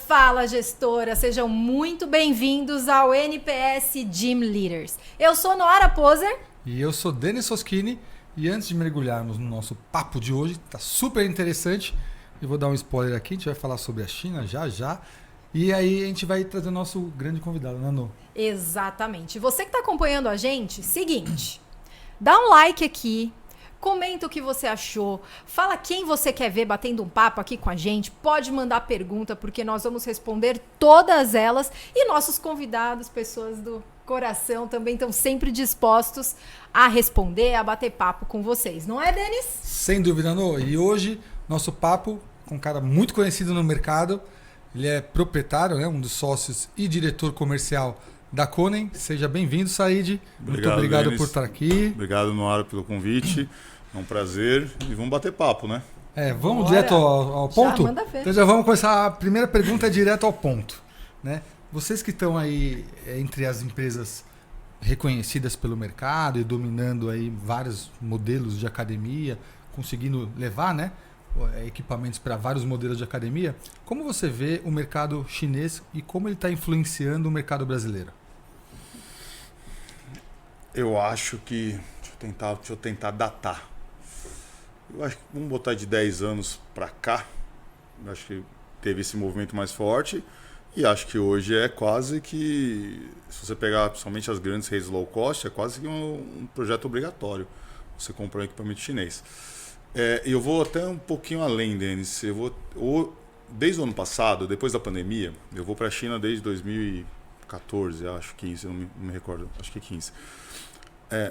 Fala gestora, sejam muito bem-vindos ao NPS Gym Leaders. Eu sou Noara Poser. E eu sou Denis Soschini. E antes de mergulharmos no nosso papo de hoje, tá super interessante. Eu vou dar um spoiler aqui, a gente vai falar sobre a China já. E aí a gente vai trazer o nosso grande convidado, né, Nô? Exatamente. Você que está acompanhando a gente, seguinte, dá um like aqui. Comenta o que você achou, fala quem você quer ver batendo um papo aqui com a gente, pode mandar pergunta, porque nós vamos responder todas elas. E nossos convidados, pessoas do coração, também estão sempre dispostos a responder, a bater papo com vocês. Não é, Denis? Sem dúvida, Nô. E hoje, nosso papo com um cara muito conhecido no mercado. Ele é proprietário, né, um dos sócios e diretor comercial da Conen. Seja bem-vindo, Said. Muito obrigado, Denis, por estar aqui. Obrigado, Noara, pelo convite. É um prazer e vamos bater papo, né? Vamos direto ao ponto? Já manda ver. Então já vamos começar. A primeira pergunta é direto ao ponto, né? Vocês que estão aí entre as empresas reconhecidas pelo mercado e dominando aí vários modelos de academia, conseguindo levar, né, equipamentos para vários modelos de academia, como você vê o mercado chinês e como ele está influenciando o mercado brasileiro? Eu acho que... Deixa eu tentar datar. Eu acho que vamos botar de 10 anos para cá. Eu acho que teve esse movimento mais forte. E acho que hoje é quase que, se você pegar principalmente as grandes redes low cost, é quase que um projeto obrigatório você comprar um equipamento chinês. E eu vou até um pouquinho além, Denis. Desde o ano passado, depois da pandemia, eu vou para a China desde 2014, acho 15, não me recordo, acho que 15.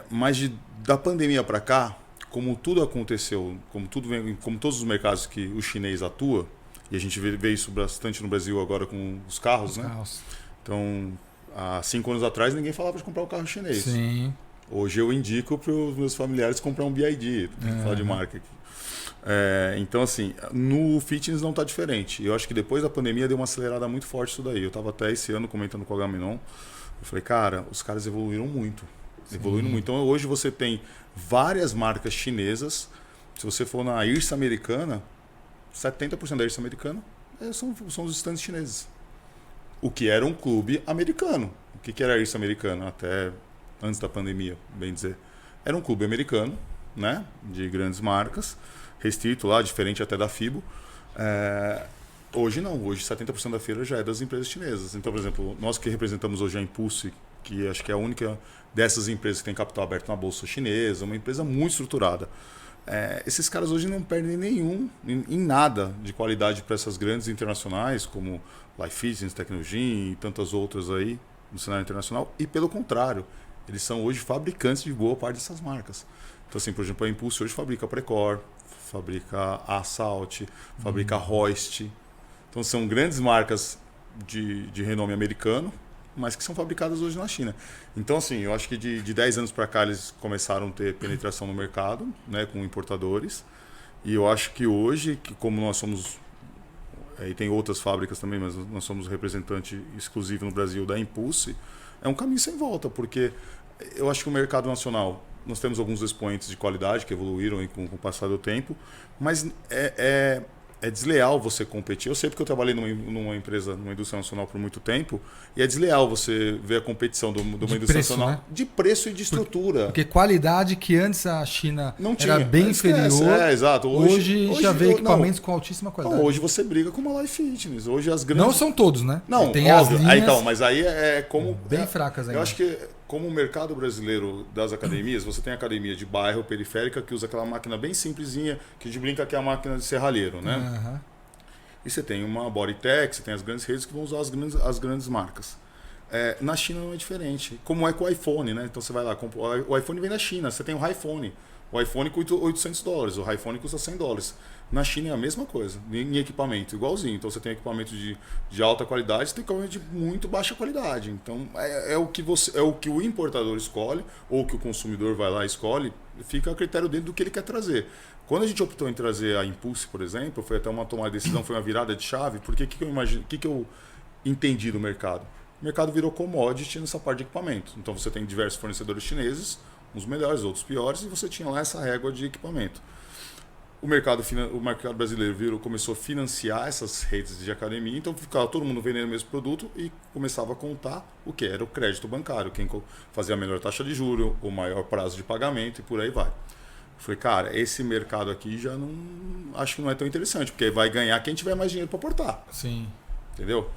Mas da pandemia para cá, como tudo aconteceu, como todos os mercados que o chinês atua, e a gente vê isso bastante no Brasil agora com os carros, né? Então, há 5 anos atrás ninguém falava de comprar um carro chinês. Sim. Hoje eu indico para os meus familiares comprar um BYD, falar de marca aqui. Então, assim, no fitness não está diferente. Eu acho que depois da pandemia deu uma acelerada muito forte isso daí. Eu estava até esse ano comentando com o Agamenon. Eu falei, cara, os caras evoluíram muito. Então hoje você tem várias marcas chinesas. Se você for na IRSA americana, 70% da IRSA americana são os estandes chineses. O que era um clube americano. O que era a IRSA americana até antes da pandemia, bem dizer? Era um clube americano, né, de grandes marcas, restrito lá, diferente até da FIBO. Hoje não, hoje 70% da feira já é das empresas chinesas. Então, por exemplo, nós que representamos hoje a Impulse, que acho que é a única dessas empresas que tem capital aberto na bolsa chinesa, uma empresa muito estruturada. Esses caras hoje não perdem em nada de qualidade para essas grandes internacionais, como Life Fitness, Tecnogym e tantas outras aí no cenário internacional. E pelo contrário, eles são hoje fabricantes de boa parte dessas marcas. Então, assim, por exemplo, a Impulse hoje fabrica Precor, fabrica Assault, fabrica Hoist. Então, são grandes marcas de renome americano, mas que são fabricadas hoje na China. Então, assim, eu acho que de 10 anos para cá eles começaram a ter penetração no mercado, né, com importadores. E eu acho que hoje, como nós somos, e tem outras fábricas também, mas nós somos representante exclusivo no Brasil da Impulse, é um caminho sem volta, porque eu acho que o mercado nacional, nós temos alguns expoentes de qualidade que evoluíram com o passar do tempo, mas é desleal você competir. Eu sei porque eu trabalhei numa empresa, numa indústria nacional por muito tempo, e é desleal você ver a competição de uma indústria preço, nacional, né? De preço e de estrutura. Porque qualidade que antes a China não era tinha. bem inferior, exato. Hoje já vê equipamentos com altíssima qualidade. Hoje você briga com uma Life Fitness. Hoje as grandes... Não são todos, né? Não, tem óbvio. as linhas então, mas aí é como... bem fracas ainda. Eu acho que como o mercado brasileiro das academias, você tem academia de bairro, periférica, que usa aquela máquina bem simplesinha, que a gente brinca que é a máquina de serralheiro, né? Uhum. E você tem uma Bodytech, você tem as grandes redes que vão usar as grandes marcas. Na China não é diferente. Como é com o iPhone, né? Então você vai lá, o iPhone vem da China, você tem o iPhone. O iPhone custa $800, o iPhone custa $100. Na China é a mesma coisa, em equipamento, igualzinho. Então você tem equipamento de alta qualidade, você tem equipamento de muito baixa qualidade. Então é o que o importador escolhe, ou que o consumidor vai lá e escolhe, fica a critério dele do que ele quer trazer. Quando a gente optou em trazer a Impulse, por exemplo, foi até uma tomada de decisão, foi uma virada de chave, porque o que eu entendi do mercado? O mercado virou commodity nessa parte de equipamento. Então você tem diversos fornecedores chineses, uns melhores, outros piores, e você tinha lá essa régua de equipamento. o mercado brasileiro começou a financiar essas redes de academia, então ficava todo mundo vendendo o mesmo produto e começava a contar o que era o crédito bancário, quem fazia a melhor taxa de juros, o maior prazo de pagamento e por aí vai. Eu falei, cara, esse mercado aqui já não acho que não é tão interessante, porque vai ganhar quem tiver mais dinheiro para aportar. Sim. Entendeu?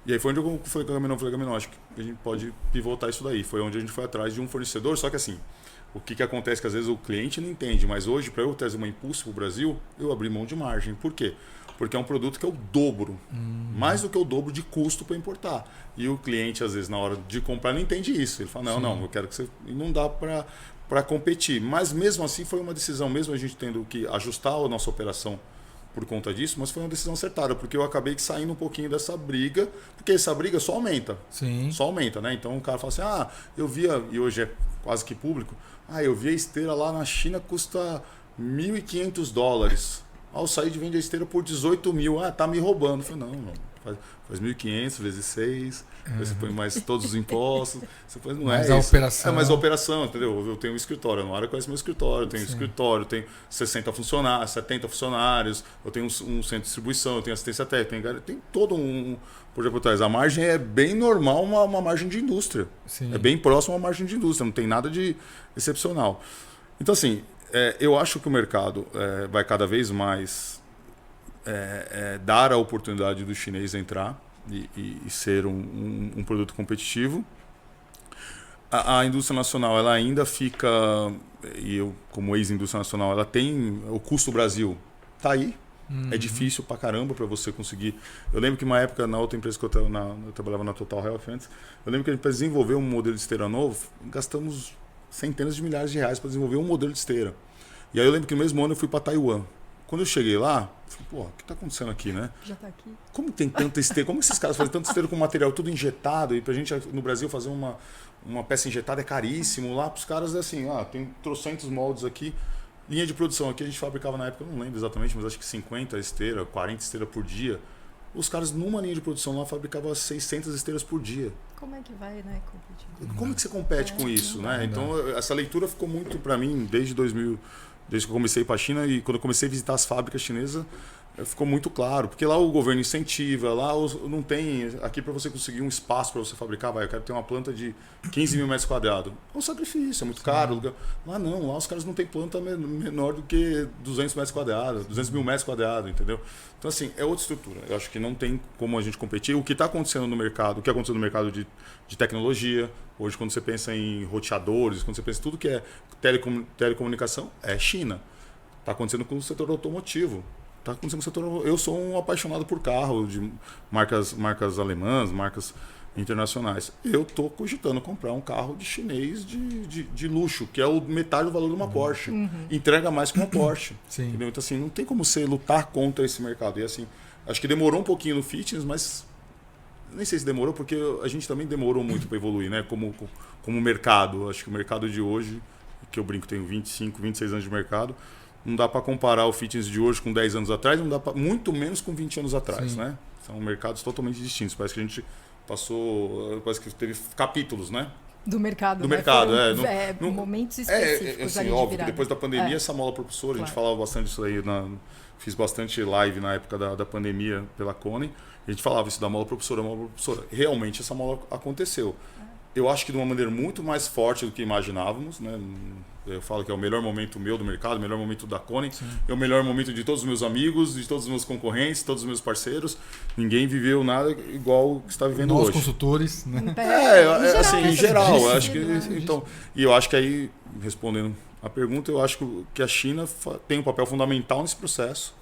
E aí foi onde eu falei com a Agamenon, acho que a gente pode pivotar isso daí. Foi onde a gente foi atrás de um fornecedor, só que assim, o que acontece é que às vezes o cliente não entende, mas hoje, para eu trazer uma Impulse para o Brasil, eu abri mão de margem. Por quê? Porque é um produto que é o dobro, mais do que o dobro de custo para importar. E o cliente, às vezes, na hora de comprar, não entende isso. Ele fala, não, eu quero que você... E não dá para competir. Mas mesmo assim, foi uma decisão, mesmo a gente tendo que ajustar a nossa operação por conta disso, mas foi uma decisão acertada, porque eu acabei saindo um pouquinho dessa briga, porque essa briga só aumenta. Sim. Só aumenta, né? Então o cara fala assim, eu via, e hoje é quase que público, eu vi a esteira lá na China custa $1.500. Ao sair de vender a esteira por 18 mil, tá me roubando. Eu falei, não, faz 1.500 vezes 6, você põe mais todos os impostos, você põe, não mais é a isso. operação. É mais a operação, entendeu? Eu tenho um escritório, a Nora conhece meu escritório, eu tenho escritório, eu tenho 60 funcionários, 70 funcionários, eu tenho um centro de distribuição, eu tenho assistência técnica, tem todo um projeto por trás. A margem é bem normal, uma margem de indústria. Sim. É bem próximo a uma margem de indústria, não tem nada de excepcional. Então, assim, eu acho que o mercado vai cada vez mais dar a oportunidade do chinês entrar e ser um produto competitivo. A indústria nacional ela ainda fica, e eu como ex-indústria nacional, ela tem o custo Brasil, tá aí. É difícil pra caramba para você conseguir. Eu lembro que uma época, na outra empresa que eu trabalhava na Total Health antes, eu lembro que a gente, para desenvolver um modelo de esteira novo, gastamos centenas de milhares de reais para desenvolver um modelo de esteira. E aí eu lembro que no mesmo ano eu fui para Taiwan. Quando eu cheguei lá, eu falei, o que está acontecendo aqui, né? Já tá aqui. Como tem tanta esteira? Como esses caras fazem tanta esteira com material tudo injetado? E pra gente no Brasil fazer uma peça injetada é caríssimo. Lá pros caras é assim, tem trocentos moldes aqui. Linha de produção aqui a gente fabricava na época, eu não lembro exatamente, mas acho que 50 esteiras, 40 esteiras por dia. Os caras numa linha de produção lá fabricavam 600 esteiras por dia. Como é que vai, né, competir? Como é que você compete com isso, né? Então essa leitura ficou muito para mim desde que eu comecei para a China e quando eu comecei a visitar as fábricas chinesas, ficou muito claro, porque lá o governo incentiva, lá não tem, aqui para você conseguir um espaço para você fabricar, eu quero ter uma planta de 15 mil metros quadrados. É um sacrifício, é muito caro. Lá não, lá os caras não têm planta menor do que 200 metros quadrados, 200 mil metros quadrados, entendeu? Então assim, é outra estrutura. Eu acho que não tem como a gente competir. O que está acontecendo no mercado, o que aconteceu no mercado de tecnologia, hoje quando você pensa em roteadores, quando você pensa em tudo que é telecomunicação, é China. Está acontecendo com o setor automotivo. Tá acontecendo no setor. Eu sou um apaixonado por carro, de marcas alemãs, marcas internacionais. Eu estou cogitando comprar um carro de chinês de luxo, que é metade do valor de uma Porsche. Entrega mais que uma Porsche. Entendeu? Então, assim, não tem como você lutar contra esse mercado. E assim, acho que demorou um pouquinho no fitness, mas nem sei se demorou, porque a gente também demorou muito para evoluir, né? Como mercado. Acho que o mercado de hoje, que eu brinco, tenho 25, 26 anos de mercado, não dá para comparar o fitness de hoje com 10 anos atrás, não dá pra, muito menos com 20 anos atrás, né? São mercados totalmente distintos. Parece que a gente parece que teve capítulos, né? Do mercado. Do mercado, momentos específicos assim, ali óbvio, de virada. depois da pandemia, essa mola propulsora, a gente falava bastante disso aí, fiz bastante live na época da pandemia pela Cone, a gente falava isso da mola propulsora. Realmente essa mola aconteceu. Eu acho que de uma maneira muito mais forte do que imaginávamos, né? Eu falo que é o melhor momento meu do mercado, o melhor momento da Cone, é o melhor momento de todos os meus amigos, de todos os meus concorrentes, todos os meus parceiros. Ninguém viveu nada igual o que está vivendo hoje. Nós consultores, né? Em geral, acho que então, e eu acho que aí, respondendo a pergunta, eu acho que a China tem um papel fundamental nesse processo.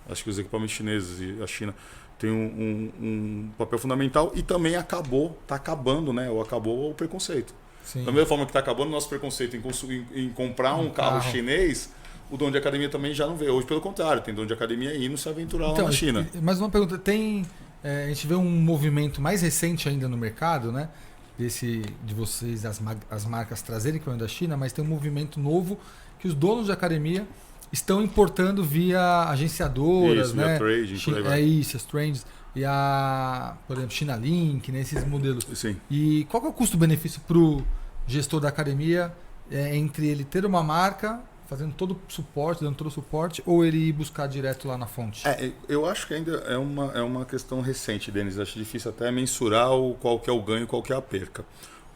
Acho que os equipamentos chineses e a China tem um papel fundamental e também está acabando, né? Ou acabou o preconceito. Sim. Da mesma forma que está acabando o nosso preconceito em comprar um carro chinês, o dono de academia também já não vê. Hoje, pelo contrário, tem dono de academia indo se aventurar lá na China. Mas uma pergunta, a gente vê um movimento mais recente ainda no mercado, né? De vocês, as marcas trazerem equipamento da China, mas tem um movimento novo que os donos de academia estão importando via agenciadoras, isso, né? Via trading, as trends. E por exemplo, China Link, né? Esses modelos. Sim. E qual que é o custo-benefício para o gestor da academia entre ele ter uma marca fazendo todo o suporte, dando todo o suporte, ou ele ir buscar direto lá na fonte? Eu acho que ainda é uma questão recente, Denis. Acho difícil até mensurar qual que é o ganho e qual que é a perca.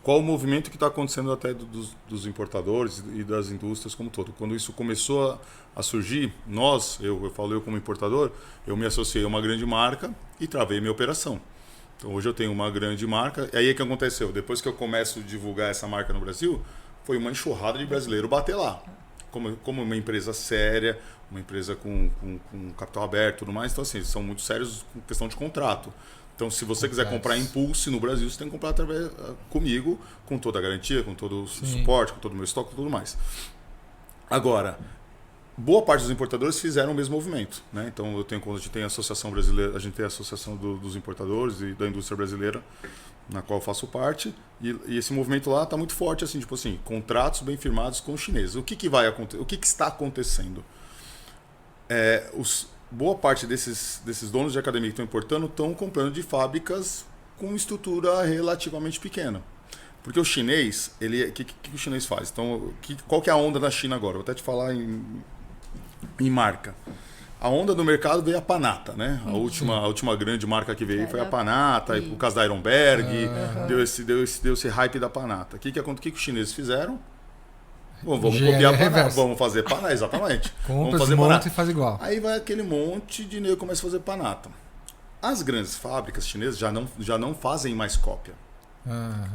Qual o movimento que está acontecendo até dos importadores e das indústrias como um todo. Quando isso começou a surgir, eu falo eu como importador, eu me associei a uma grande marca e travei minha operação. Então hoje eu tenho uma grande marca. E aí o que aconteceu? Depois que eu começo a divulgar essa marca no Brasil, foi uma enxurrada de brasileiro bater lá. Como uma empresa séria, uma empresa com capital aberto e tudo mais. Então assim, eles são muito sérios com questão de contrato. Então, se você quiser comprar Impulse no Brasil, você tem que comprar comigo, com toda a garantia, com todo o suporte, com todo o meu estoque e tudo mais. Agora, boa parte dos importadores fizeram o mesmo movimento, né? Então, quando a gente tem a Associação Brasileira, a gente tem a Associação dos Importadores e da Indústria Brasileira, na qual eu faço parte, e esse movimento lá está muito forte, assim, tipo assim, contratos bem firmados com os chineses. O que vai acontecer? O que está acontecendo? Boa parte desses donos de academia que estão importando estão comprando de fábricas com estrutura relativamente pequena. Porque o chinês, o que o chinês faz? Então, qual que é a onda da China agora? Vou até te falar em marca. A onda do mercado veio a Panata, né? A última grande marca que veio foi a Panata, e por causa da Ironberg, deu esse hype da Panata. O que os chineses fizeram? Bom, vamos copiar Panata, vamos fazer Panata, exatamente. Vamos fazer Panata e faz igual. Aí vai aquele monte de nego começa a fazer Panata. As grandes fábricas chinesas já não fazem mais cópia.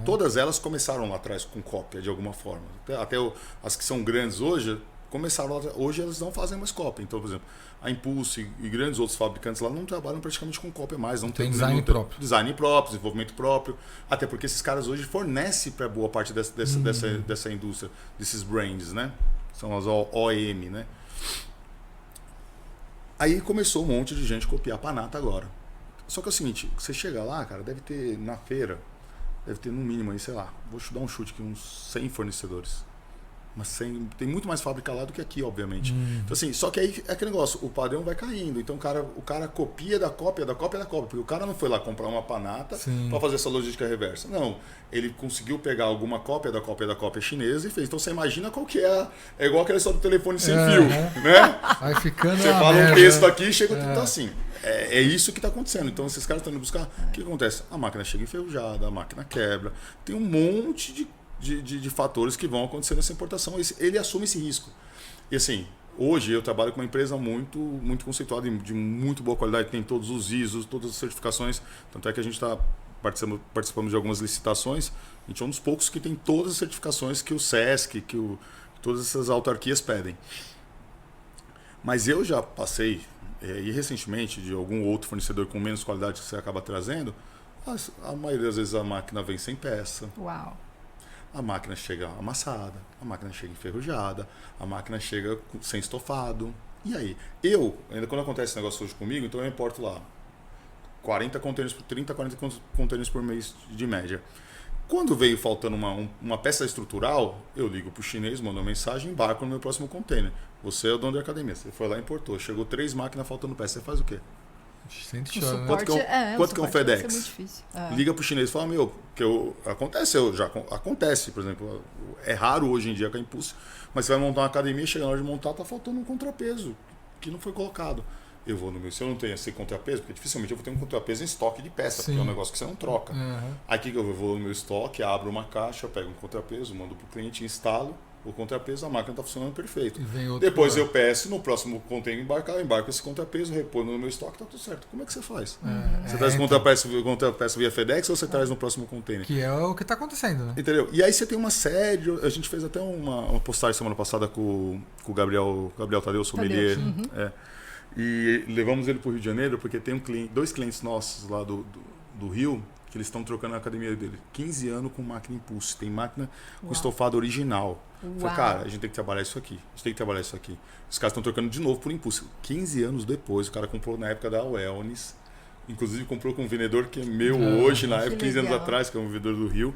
Todas elas começaram lá atrás com cópia de alguma forma. Até as que são grandes hoje começaram lá atrás. Hoje elas não fazem mais cópia. Então, por exemplo, a Impulse e grandes outros fabricantes lá não trabalham praticamente com cópia mais. Não tem design próprio. Design próprio, desenvolvimento próprio. Até porque esses caras hoje fornecem para boa parte dessa indústria, desses brands, né? São as OEM, né? Aí começou um monte de gente copiar a Panata agora. Só que é o seguinte, você chega lá, cara, deve ter na feira, deve ter no mínimo aí, sei lá, vou dar um chute aqui, uns 100 fornecedores. Mas tem muito mais fábrica lá do que aqui, obviamente. Então, assim, só que aí é aquele negócio, o padrão vai caindo. Então o cara copia da cópia, porque o cara não foi lá comprar uma Panata para fazer essa logística reversa. Não, ele conseguiu pegar alguma cópia da cópia chinesa e fez. Então você imagina qual que é. É igual aquela história do telefone sem fio, né? Vai ficando você fala um texto aqui e chega. Então, assim, é isso que está acontecendo. Então, esses caras estão indo buscar. O que acontece? A máquina chega enferrujada, a máquina quebra. Tem um monte de fatores que vão acontecer nessa importação. Ele assume esse risco. E assim, hoje eu trabalho com uma empresa muito, muito conceituada, de muito boa qualidade, tem todos os ISOs, todas as certificações. Tanto é que a gente participamos de algumas licitações. A gente é um dos poucos que tem todas as certificações que o SESC, todas essas autarquias pedem. Mas eu já passei, e recentemente, de algum outro fornecedor com menos qualidade que você acaba trazendo, a maioria das vezes a máquina vem sem peça. Uau! A máquina chega amassada, a máquina chega enferrujada, a máquina chega sem estofado. E aí? Ainda quando acontece esse negócio hoje comigo, então eu importo lá 40 containers por mês de média. Quando veio faltando uma peça estrutural, eu ligo para o chinês, mando uma mensagem, embarco no meu próximo container. Você é o dono da academia, você foi lá e importou. Chegou 3 máquinas faltando peça, você faz o quê? Sente choro, quanto que é um FedEx? Muito difícil. Liga pro chinês e fala, acontece, por exemplo, é raro hoje em dia com a Impulse, mas você vai montar uma academia, chega na hora de montar, tá faltando um contrapeso que não foi colocado. Eu vou no meu, se eu não tenho esse contrapeso, porque dificilmente eu vou ter um contrapeso em estoque de peça, porque é um negócio que você não troca. Aí que eu vou no meu estoque, abro uma caixa, pego um contrapeso, mando pro cliente, instalo o contrapeso, a máquina está funcionando perfeito. Depois eu peço no próximo container embarcar, eu embarco esse contrapeso, reponho no meu estoque, está tudo certo. Como é que você faz? Você traz o contrapeso via FedEx ou você traz no próximo container? Que é o que está acontecendo, né? Entendeu? E aí você tem uma série, a gente fez até uma postagem semana passada com o Gabriel Tadeu, sommelier. E levamos ele para o Rio de Janeiro, porque tem 2 clientes nossos lá do Rio, que eles estão trocando a academia dele. 15 anos com máquina Impulse. Tem máquina com estofado original. Falei, cara, a gente tem que trabalhar isso aqui. Os caras estão trocando de novo por Impulse. 15 anos depois, o cara comprou na época da Wellness Inclusive comprou com um vendedor que é meu hoje, na época, 15 anos legal. atrás, que é um vendedor do Rio.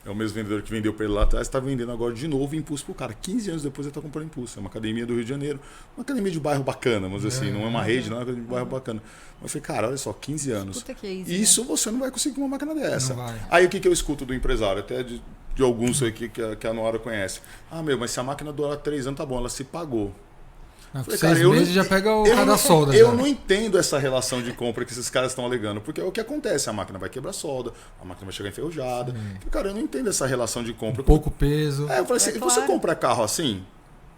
É o mesmo vendedor que vendeu para ele lá atrás, está vendendo agora de novo impulso pro cara. 15 anos depois ele está comprando impulso. É uma academia do Rio de Janeiro. Uma academia de bairro bacana, vamos dizer assim. Não é uma rede, não é uma academia de bairro bacana. Mas eu falei, cara, olha só, 15 anos. Puta que Isso você não vai conseguir com uma máquina dessa. Não vai. Aí o que eu escuto do empresário? Até de alguns aqui que a Noara conhece. Ah, mas se a máquina durar 3 anos, tá bom, ela se pagou. Com Falei, 6 cara, meses já pega o cada solda. Eu já. não entendo essa relação de compra que esses caras estão alegando, porque é o que acontece, a máquina vai quebrar solda, a máquina vai chegar enferrujada. Falei, cara, eu não entendo essa relação de compra. Pouco peso. Eu falei assim, É você claro. compra carro assim?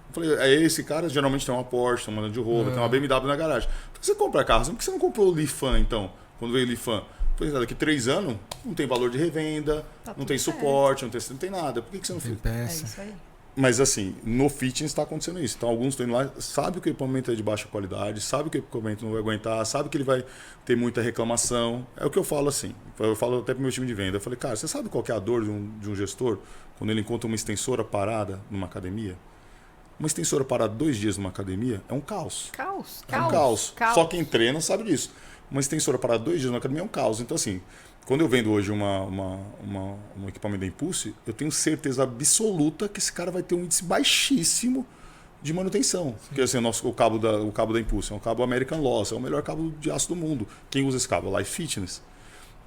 Eu falei, esse cara geralmente tem uma Porsche, tem uma Land Rover, tem uma BMW na garagem. Eu falei, você compra carro assim, por que você não comprou o Lifan então, quando veio o Lifan? Falei, daqui 3 anos não tem valor de revenda, Tá não tudo tem certo. suporte, não tem nada. Por que você não Tem fez? É peça. isso aí. Mas assim, no fitness está acontecendo isso. Então alguns estão indo lá, sabe que o equipamento é de baixa qualidade, sabe que o equipamento não vai aguentar, sabe que ele vai ter muita reclamação. É o que eu falo assim. Eu falo até pro meu time de venda. Eu falei, cara, você sabe qual que é a dor de um gestor quando ele encontra uma extensora parada numa academia? Uma extensora parada 2 dias numa academia é um caos. Caos. É um caos. Só quem treina sabe disso. Uma extensora parada 2 dias numa academia é um caos. Então assim, quando eu vendo hoje um equipamento da Impulse, eu tenho certeza absoluta que esse cara vai ter um índice baixíssimo de manutenção. Porque assim, o cabo da Impulse é um cabo American Loss, é o melhor cabo de aço do mundo. Quem usa esse cabo? Life Fitness.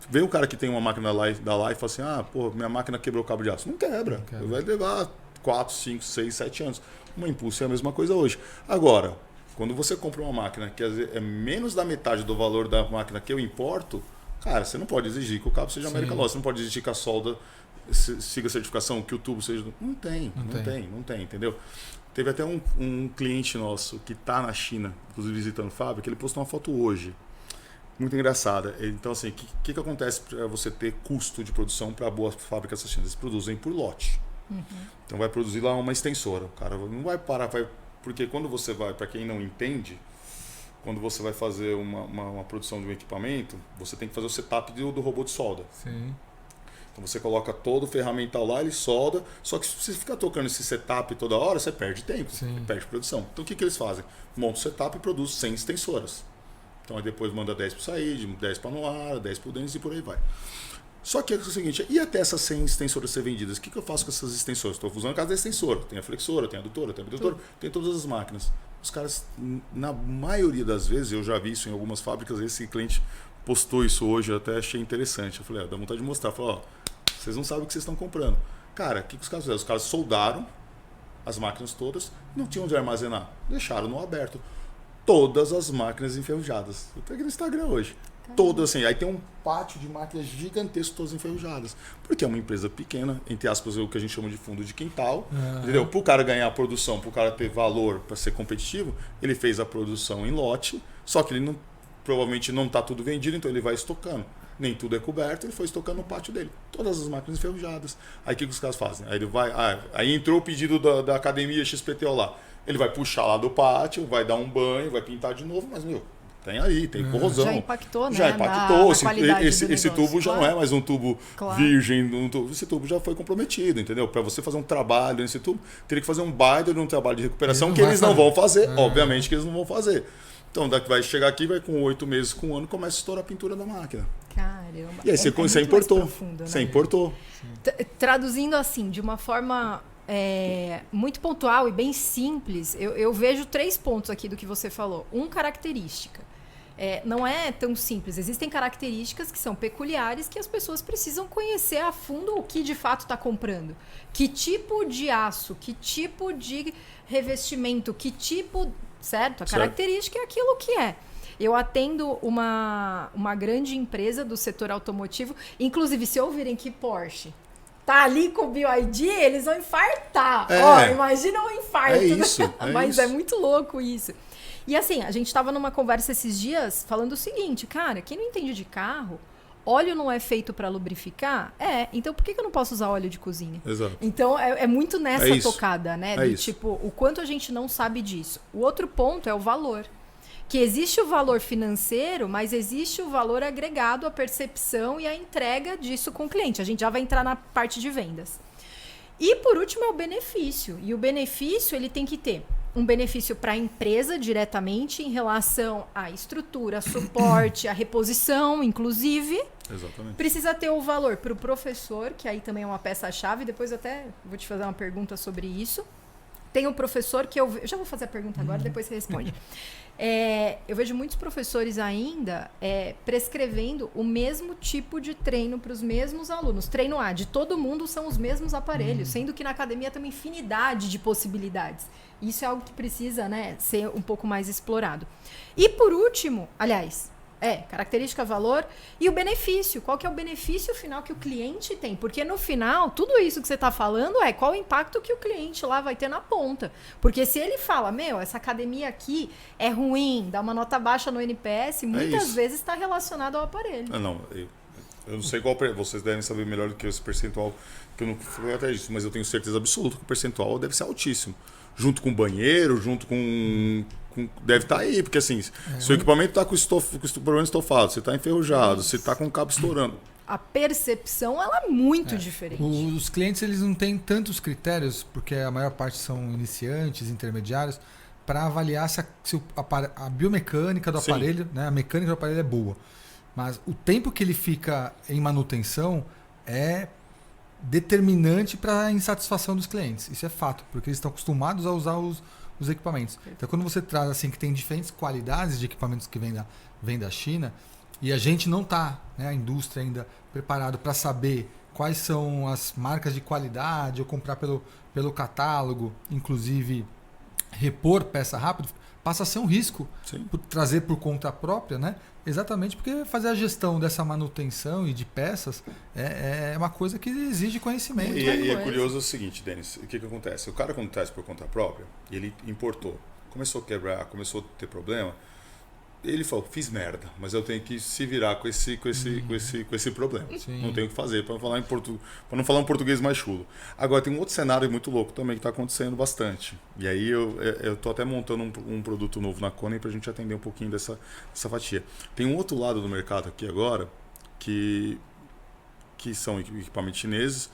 Vem um cara que tem uma máquina da Life e fala assim, pô, minha máquina quebrou o cabo de aço. Não quebra. Vai levar 4, 5, 6, 7 anos. Uma Impulse é a mesma coisa hoje. Agora, quando você compra uma máquina que às vezes é menos da metade do valor da máquina que eu importo, cara, você não pode exigir que o cabo seja American Loss, você não pode exigir que a solda siga a certificação, que o tubo seja... Não tem, entendeu? Teve até um cliente nosso que está na China, inclusive visitando fábrica, ele postou uma foto hoje, muito engraçada. Então, assim, o que acontece para você ter custo de produção para boas fábricas chinesas? Eles produzem por lote. Então vai produzir lá uma extensora. O cara não vai parar, porque quando você vai, para quem não entende... Quando você vai fazer uma produção de um equipamento, você tem que fazer o setup do robô de solda. Sim. Então você coloca todo o ferramental lá, ele solda, só que se você ficar tocando esse setup toda hora, você perde tempo, perde produção. Então o que eles fazem? Monta o setup e produz 100 extensoras. Então aí depois manda 10 para o saíde, 10 para no ar, 10 para o dentro e por aí vai. Só que é o seguinte, e até essas 100 extensoras ser vendidas? O que eu faço com essas extensoras? Estou usando cada extensora. Tem a flexora, tem a adutora, tem a abdutora, tem todas as máquinas. Os caras, na maioria das vezes, eu já vi isso em algumas fábricas, esse cliente postou isso hoje, eu até achei interessante. Eu falei, dá vontade de mostrar. Eu falei, vocês não sabem o que vocês estão comprando. Cara, o que os caras fizeram? Os caras soldaram as máquinas todas, não tinham onde armazenar. Deixaram no aberto. Todas as máquinas enferrujadas. Eu peguei no Instagram hoje. Todas assim. Aí tem um pátio de máquinas gigantesco, todas enferrujadas. Porque é uma empresa pequena, entre aspas, o que a gente chama de fundo de quintal. Entendeu? Para o cara ganhar a produção, para o cara ter valor, para ser competitivo, ele fez a produção em lote, só que ele provavelmente não está tudo vendido, então ele vai estocando. Nem tudo é coberto, ele foi estocando no pátio dele. Todas as máquinas enferrujadas. Aí o que os caras fazem? Aí ele vai. Aí entrou o pedido da academia XPTO lá. Ele vai puxar lá do pátio, vai dar um banho, vai pintar de novo, mas, tem corrosão. Já impactou, né? Já impactou. Na qualidade Esse do negócio, tubo já não é mais um tubo virgem. Esse tubo já foi comprometido, entendeu? Para você fazer um trabalho nesse tubo, teria que fazer um baita de um trabalho de recuperação que eles não vão fazer. Obviamente que eles não vão fazer. Então, vai chegar aqui, vai com 8 meses, com 1 ano, começa a estourar a pintura da máquina. Caramba. E aí você importou. Você importou. Traduzindo assim, de uma forma muito pontual e bem simples, eu vejo 3 pontos aqui do que você falou. Característica. Não é tão simples. Existem características que são peculiares que as pessoas precisam conhecer a fundo o que de fato está comprando. Que tipo de aço, que tipo de revestimento, que tipo... Certo? A característica é aquilo que é. Eu atendo uma grande empresa do setor automotivo. Inclusive, se ouvirem que Porsche tá ali com o BioID, eles vão infartar. Imagina um infarto. É isso. Mas é muito louco isso. E assim, a gente estava numa conversa esses dias falando o seguinte, cara, quem não entende de carro, óleo não é feito para lubrificar? Então por que eu não posso usar óleo de cozinha? Exato. Então é muito nessa tocada, né? Do isso. tipo, o quanto a gente não sabe disso. O outro ponto é o valor. Que existe o valor financeiro, mas existe o valor agregado, a percepção e a entrega disso com o cliente. A gente já vai entrar na parte de vendas. E por último é o benefício. E o benefício ele tem que ter um benefício para a empresa diretamente em relação à estrutura, suporte, à reposição, inclusive. Exatamente. Precisa ter o valor para o professor, que aí também é uma peça-chave. Depois até vou te fazer uma pergunta sobre isso. Tem o professor que eu já vou fazer a pergunta agora, depois você responde. Eu vejo muitos professores ainda prescrevendo o mesmo tipo de treino para os mesmos alunos. Treino A de todo mundo são os mesmos aparelhos, sendo que na academia tem uma infinidade de possibilidades. Isso é algo que precisa, né, ser um pouco mais explorado. E por último, aliás, característica, valor e o benefício. Qual que é o benefício final que o cliente tem? Porque no final, tudo isso que você está falando qual o impacto que o cliente lá vai ter na ponta. Porque se ele fala, essa academia aqui é ruim, dá uma nota baixa no NPS, muitas vezes está relacionado ao aparelho. Eu não sei qual, vocês devem saber melhor do que esse percentual, que eu não fui até isso, mas eu tenho certeza absoluta que o percentual deve ser altíssimo. Junto com o banheiro, junto com deve estar aí, porque assim, se o equipamento está com problema estofado, se está enferrujado, se está com o cabo estourando. A percepção ela é muito diferente. Os clientes eles não têm tantos critérios, porque a maior parte são iniciantes, intermediários, para avaliar se a biomecânica do aparelho, né, a mecânica do aparelho é boa. Mas o tempo que ele fica em manutenção é determinante para a insatisfação dos clientes. Isso é fato, porque eles estão acostumados a usar os equipamentos. Então, quando você traz assim que tem diferentes qualidades de equipamentos que vêm da China, e a gente não está, né, a indústria ainda preparado para saber quais são as marcas de qualidade, ou comprar pelo catálogo, inclusive repor peça rápido, passa a ser um risco trazer por conta própria, né? Exatamente porque fazer a gestão dessa manutenção e de peças é uma coisa que exige conhecimento. E é curioso o seguinte, Denis, o que acontece? O cara, quando traz por conta própria, ele importou, começou a quebrar, começou a ter problema, ele falou, fiz merda, mas eu tenho que se virar com esse problema. Sim. Não tenho o que fazer para não falar um português mais chulo. Agora, tem um outro cenário muito louco também que está acontecendo bastante. E aí eu estou até montando um produto novo na Konen para a gente atender um pouquinho dessa fatia. Tem um outro lado do mercado aqui agora, que são equipamentos chineses,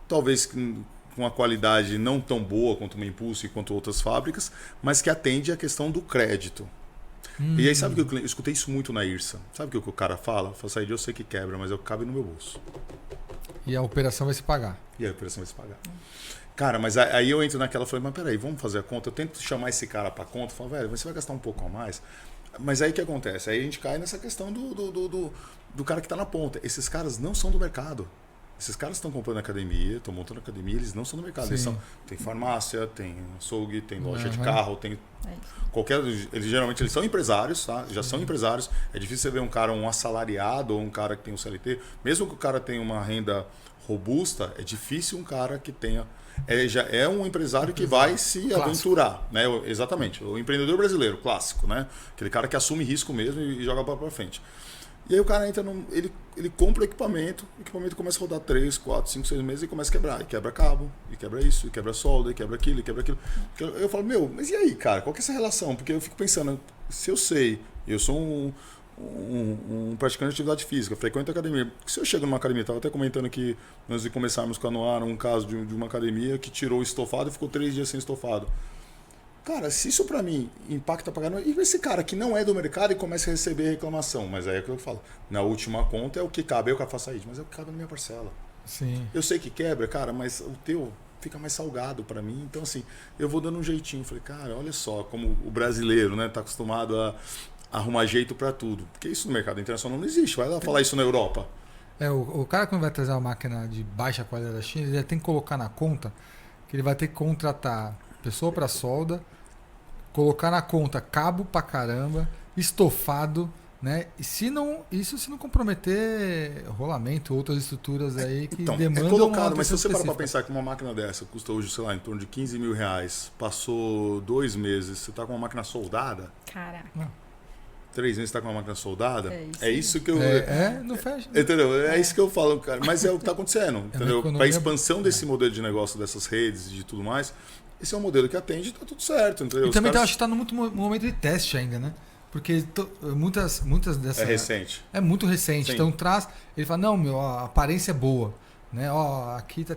talvez com uma qualidade não tão boa quanto uma Impulse e quanto outras fábricas, mas que atende a questão do crédito. E aí, sabe que eu escutei isso muito na IRSA? Sabe o que o cara fala? Fala, Said, eu sei que quebra, mas cabe no meu bolso. E a operação vai se pagar. Cara, mas aí eu entro naquela e falei, mas peraí, vamos fazer a conta. Eu tento chamar esse cara pra conta, falo, velho, você vai gastar um pouco a mais. Mas aí o que acontece? Aí a gente cai nessa questão do cara que tá na ponta. Esses caras não são do mercado. Esses caras estão comprando academia, estão montando academia, eles não são do mercado. Tem farmácia, tem açougue, tem loja de carro, tem geralmente eles são empresários, tá? Já são empresários. É difícil você ver um assalariado ou um cara que tem um CLT. Mesmo que o cara tenha uma renda robusta, é difícil um cara que tenha... já é um empresário que vai se aventurar, né? Exatamente. O empreendedor brasileiro, clássico, né? Aquele cara que assume risco mesmo e joga para frente. E aí o cara entra ele compra o equipamento começa a rodar 3, 4, 5, 6 meses e começa a quebrar. E quebra cabo, e quebra isso, e quebra solda, e quebra aquilo, e quebra aquilo. Eu falo, mas e aí, cara? Qual que é essa relação? Porque eu fico pensando, se eu sei, eu sou um praticante de atividade física, frequento a academia. Se eu chego numa academia, estava até comentando aqui, antes de começarmos com a Noara, um caso de uma academia que tirou o estofado e ficou 3 dias sem estofado. Cara, se isso pra mim impacta pra caramba, e esse cara que não é do mercado e começa a receber reclamação, mas aí é o que eu falo, na última conta é o que cabe, aí o cara fala, mas é o que cabe na minha parcela. Sim. Eu sei que quebra, cara, mas o teu fica mais salgado pra mim, então assim, eu vou dando um jeitinho. Falei, cara, olha só como o brasileiro, né, tá acostumado a arrumar jeito pra tudo, porque isso no mercado internacional não existe, vai lá falar isso na Europa. O cara quando vai trazer uma máquina de baixa qualidade da China, ele já tem que colocar na conta que ele vai ter que contratar pessoa para solda, colocar na conta cabo pra caramba, estofado, né? E se não comprometer rolamento, outras estruturas aí que demandam. É colocado, mas se você parar pra pensar que uma máquina dessa custa hoje, sei lá, em torno de 15 mil reais, passou 2 meses, você tá com uma máquina soldada. Caraca. 3 meses você tá com uma máquina soldada. É isso que eu. Não fecha. Entendeu? É isso que eu falo, cara. Mas é o que tá acontecendo. Entendeu? Para a expansão desse modelo de negócio, dessas redes e de tudo mais, esse é um modelo que atende e tá tudo certo. Entendeu? E também acho que tá no muito momento de teste ainda, né? Porque muitas dessas. É recente. É muito recente. Sim. Então ele fala, não, a aparência é boa. Né? Ó, aqui tá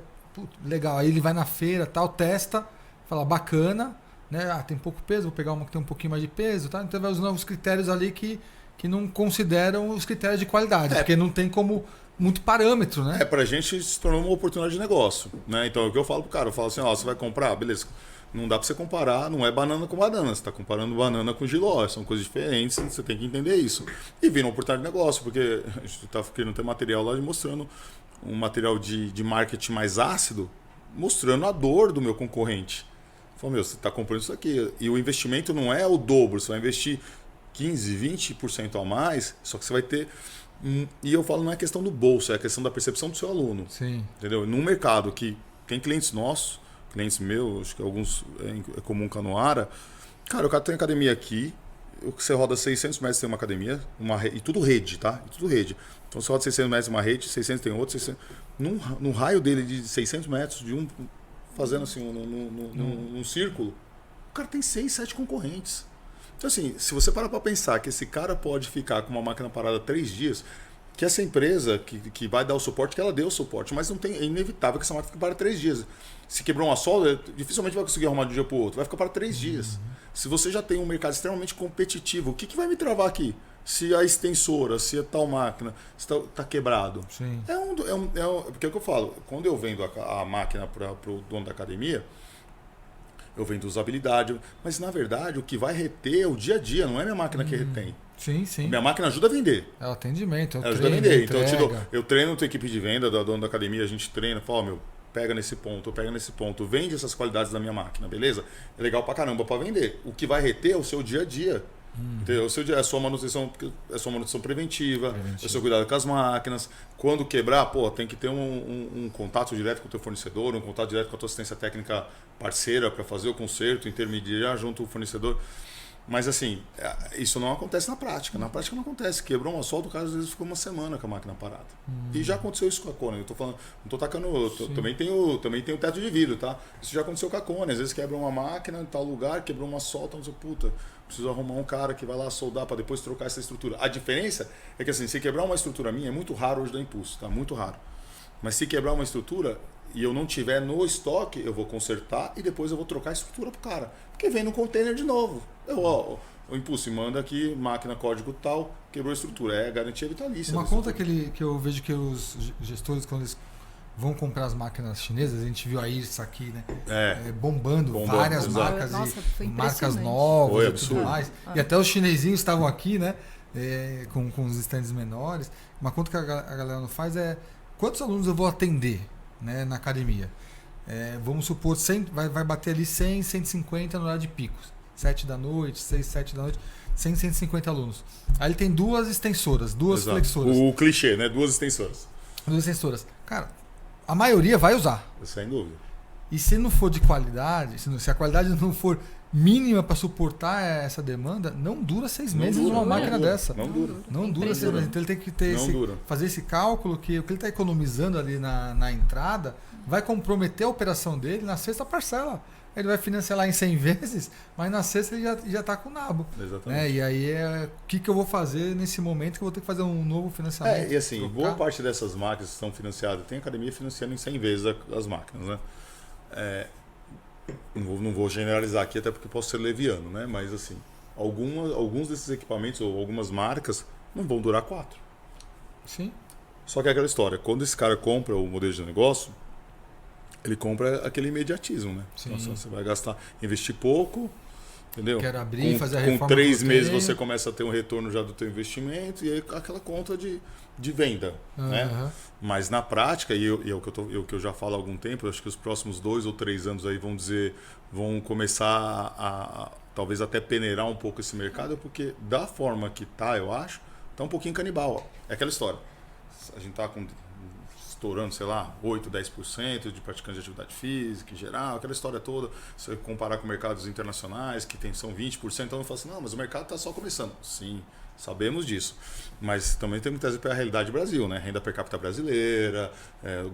legal. Aí ele vai na feira, tal, testa, fala, bacana. né? Tem pouco peso, vou pegar uma que tem um pouquinho mais de peso, tá? Então vai os novos critérios ali que não consideram os critérios de qualidade, porque não tem como muito parâmetro, né? Pra gente se tornou uma oportunidade de negócio, né? Então, o que eu falo pro cara, eu falo assim, você vai comprar, beleza. Não dá pra você comparar, não é banana com banana, você tá comparando banana com jiló, são coisas diferentes, você tem que entender isso. E vira uma oportunidade de negócio, porque a gente tá querendo ter material lá mostrando um material de marketing mais ácido, mostrando a dor do meu concorrente. Fala, você tá comprando isso aqui, e o investimento não é o dobro, você vai investir 15, 20% a mais, só que você vai ter... E eu falo, não é questão do bolso, é a questão da percepção do seu aluno. Sim. Entendeu? Num mercado que tem clientes nossos, clientes meus, acho que alguns é comum Canoara. Cara, o cara tem academia aqui, você roda 600 metros tem uma academia, e tudo rede, tá? E tudo rede. Então você roda 600 metros uma rede, 600 tem outro, 600... No raio dele de 600 metros, de um fazendo assim, num círculo, o cara tem 6, 7 concorrentes. Então, assim, se você parar para pensar que esse cara pode ficar com uma máquina parada 3 dias, que essa empresa que vai dar o suporte, que ela deu o suporte, mas não tem, é inevitável que essa máquina fique para 3 dias. Se quebrou uma solda, dificilmente vai conseguir arrumar de um dia para o outro, vai ficar para 3 dias. Se você já tem um mercado extremamente competitivo, o que vai me travar aqui? Se a extensora, se a tal máquina está quebrado. Sim. Porque é o que eu falo, quando eu vendo a máquina para o dono da academia, eu vendo usabilidade, mas na verdade o que vai reter é o dia a dia, não é minha máquina que retém. Sim, sim. Minha máquina ajuda a vender. É o atendimento, Ela ajuda a vender. Então eu treino a tua equipe de venda, da dona da academia, a gente treina, fala, pega nesse ponto, vende essas qualidades da minha máquina, beleza? É legal pra caramba pra vender. O que vai reter é o seu dia a dia. Entendeu? O seu dia é a sua manutenção preventiva, é o seu cuidado com as máquinas. Quando quebrar, tem que ter um contato direto com o teu fornecedor, um contato direto com a tua assistência técnica parceira para fazer o conserto, intermediar junto ao fornecedor. Mas assim, isso não acontece na prática. Na prática não acontece. Quebrou uma solda, o cara às vezes ficou uma semana com a máquina parada. E já aconteceu isso com a Kone. Eu tô falando, não tô tacando. Também tem o teto de vidro, tá? Isso já aconteceu com a Kone. Às vezes quebra uma máquina em tal lugar, quebrou uma solda, não sei, preciso arrumar um cara que vai lá soldar para depois trocar essa estrutura. A diferença é que assim, se quebrar uma estrutura minha, é muito raro hoje dar impulso, tá? Muito raro. Mas se quebrar uma estrutura e eu não tiver no estoque, eu vou consertar e depois eu vou trocar a estrutura pro cara. Porque vem no container de novo. O impulso manda aqui, máquina, código tal, quebrou a estrutura. É garantia vitalícia. Uma conta que eu vejo que os gestores, quando eles vão comprar as máquinas chinesas, a gente viu a Iris aqui, né? Bombando várias marcas. Nossa, e marcas novas e tudo mais. Ah. E até os chinesinhos estavam aqui, né? Com os stands menores. Uma conta que a galera não faz é quantos alunos eu vou atender, né, na academia. Vamos supor, 100, vai bater ali 100, 150 no horário de picos. 7 da noite, 6, 7 da noite, 100, 150 alunos. Aí ele tem 2 extensoras, 2 flexoras. O clichê, né? 2 extensoras. 2 extensoras. Cara, a maioria vai usar. Sem dúvida. E se não for de qualidade, se a qualidade não for mínima para suportar essa demanda, não dura 6 meses uma máquina dessa. Não dura. Não dura 6 meses. Então ele tem que fazer esse cálculo que o que ele está economizando ali na entrada vai comprometer a operação dele na sexta parcela. Ele vai financiar lá em 100 vezes, mas na sexta ele já está com o nabo. Exatamente. E aí o que eu vou fazer nesse momento que eu vou ter que fazer um novo financiamento? E assim, boa parte dessas máquinas que estão financiadas, tem academia financiando em 100 vezes as máquinas, né? Não vou generalizar aqui, até porque posso ser leviano, né? Mas assim, alguns desses equipamentos ou algumas marcas não vão durar 4. Sim. Só que é aquela história, quando esse cara compra o modelo de negócio, ele compra aquele imediatismo, né? Sim. Então você vai investir pouco, entendeu? Quero abrir, fazer a reforma. Com 3 meses você começa a ter um retorno já do teu investimento e aí aquela conta de venda, né? Mas na prática, e é o que eu já falo há algum tempo, eu acho que os próximos 2 ou 3 anos aí vão começar a talvez até peneirar um pouco esse mercado, porque da forma que tá, eu acho, tá um pouquinho canibal. É aquela história. A gente tá estourando, sei lá, 8, 10% de praticantes de atividade física em geral, aquela história toda. Se você comparar com mercados internacionais, que são 20%, então eu falo assim, não, mas o mercado está só começando. Sim, sabemos disso. Mas também temos que trazer para a realidade do Brasil, né? Renda per capita brasileira,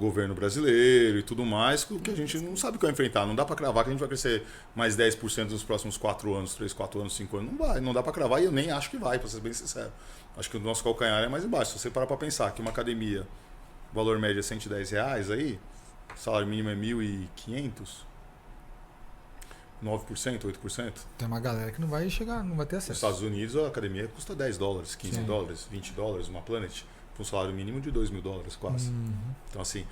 governo brasileiro e tudo mais, que a gente não sabe o que vai enfrentar. Não dá para cravar que a gente vai crescer mais 10% nos próximos 4 anos, 3, 4 anos, 5 anos. Não vai, não dá para cravar e eu nem acho que vai, para ser bem sincero. Acho que o nosso calcanhar é mais embaixo. Se você parar para pensar que uma academia, valor médio é R$110 aí, salário mínimo é 1.500, 9%, 8%. Tem uma galera que não vai chegar, não vai ter Nos acesso. Estados Unidos a academia custa $10, $15, $20, uma Planet, com um salário mínimo de $2.000 quase. Então assim,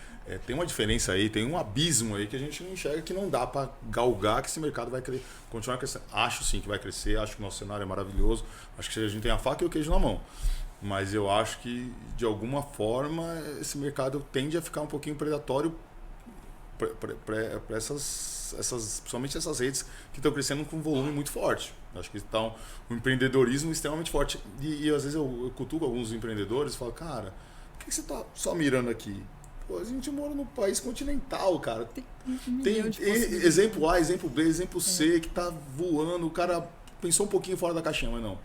tem uma diferença aí, tem um abismo aí que a gente não enxerga, que não dá para galgar que esse mercado vai continuar crescendo. Acho sim que vai crescer, acho que o nosso cenário é maravilhoso, acho que a gente tem a faca e o queijo na mão. Mas eu acho que, de alguma forma, esse mercado tende a ficar um pouquinho predatório para principalmente essas redes que estão crescendo com um volume muito forte. Acho que está um empreendedorismo extremamente forte. E às vezes eu cutuco alguns empreendedores e falo, cara, por que você está só mirando aqui? Pô, a gente mora num país continental, cara. Tem exemplo A, exemplo B, exemplo C, que está voando. O cara pensou um pouquinho fora da caixinha, mas não.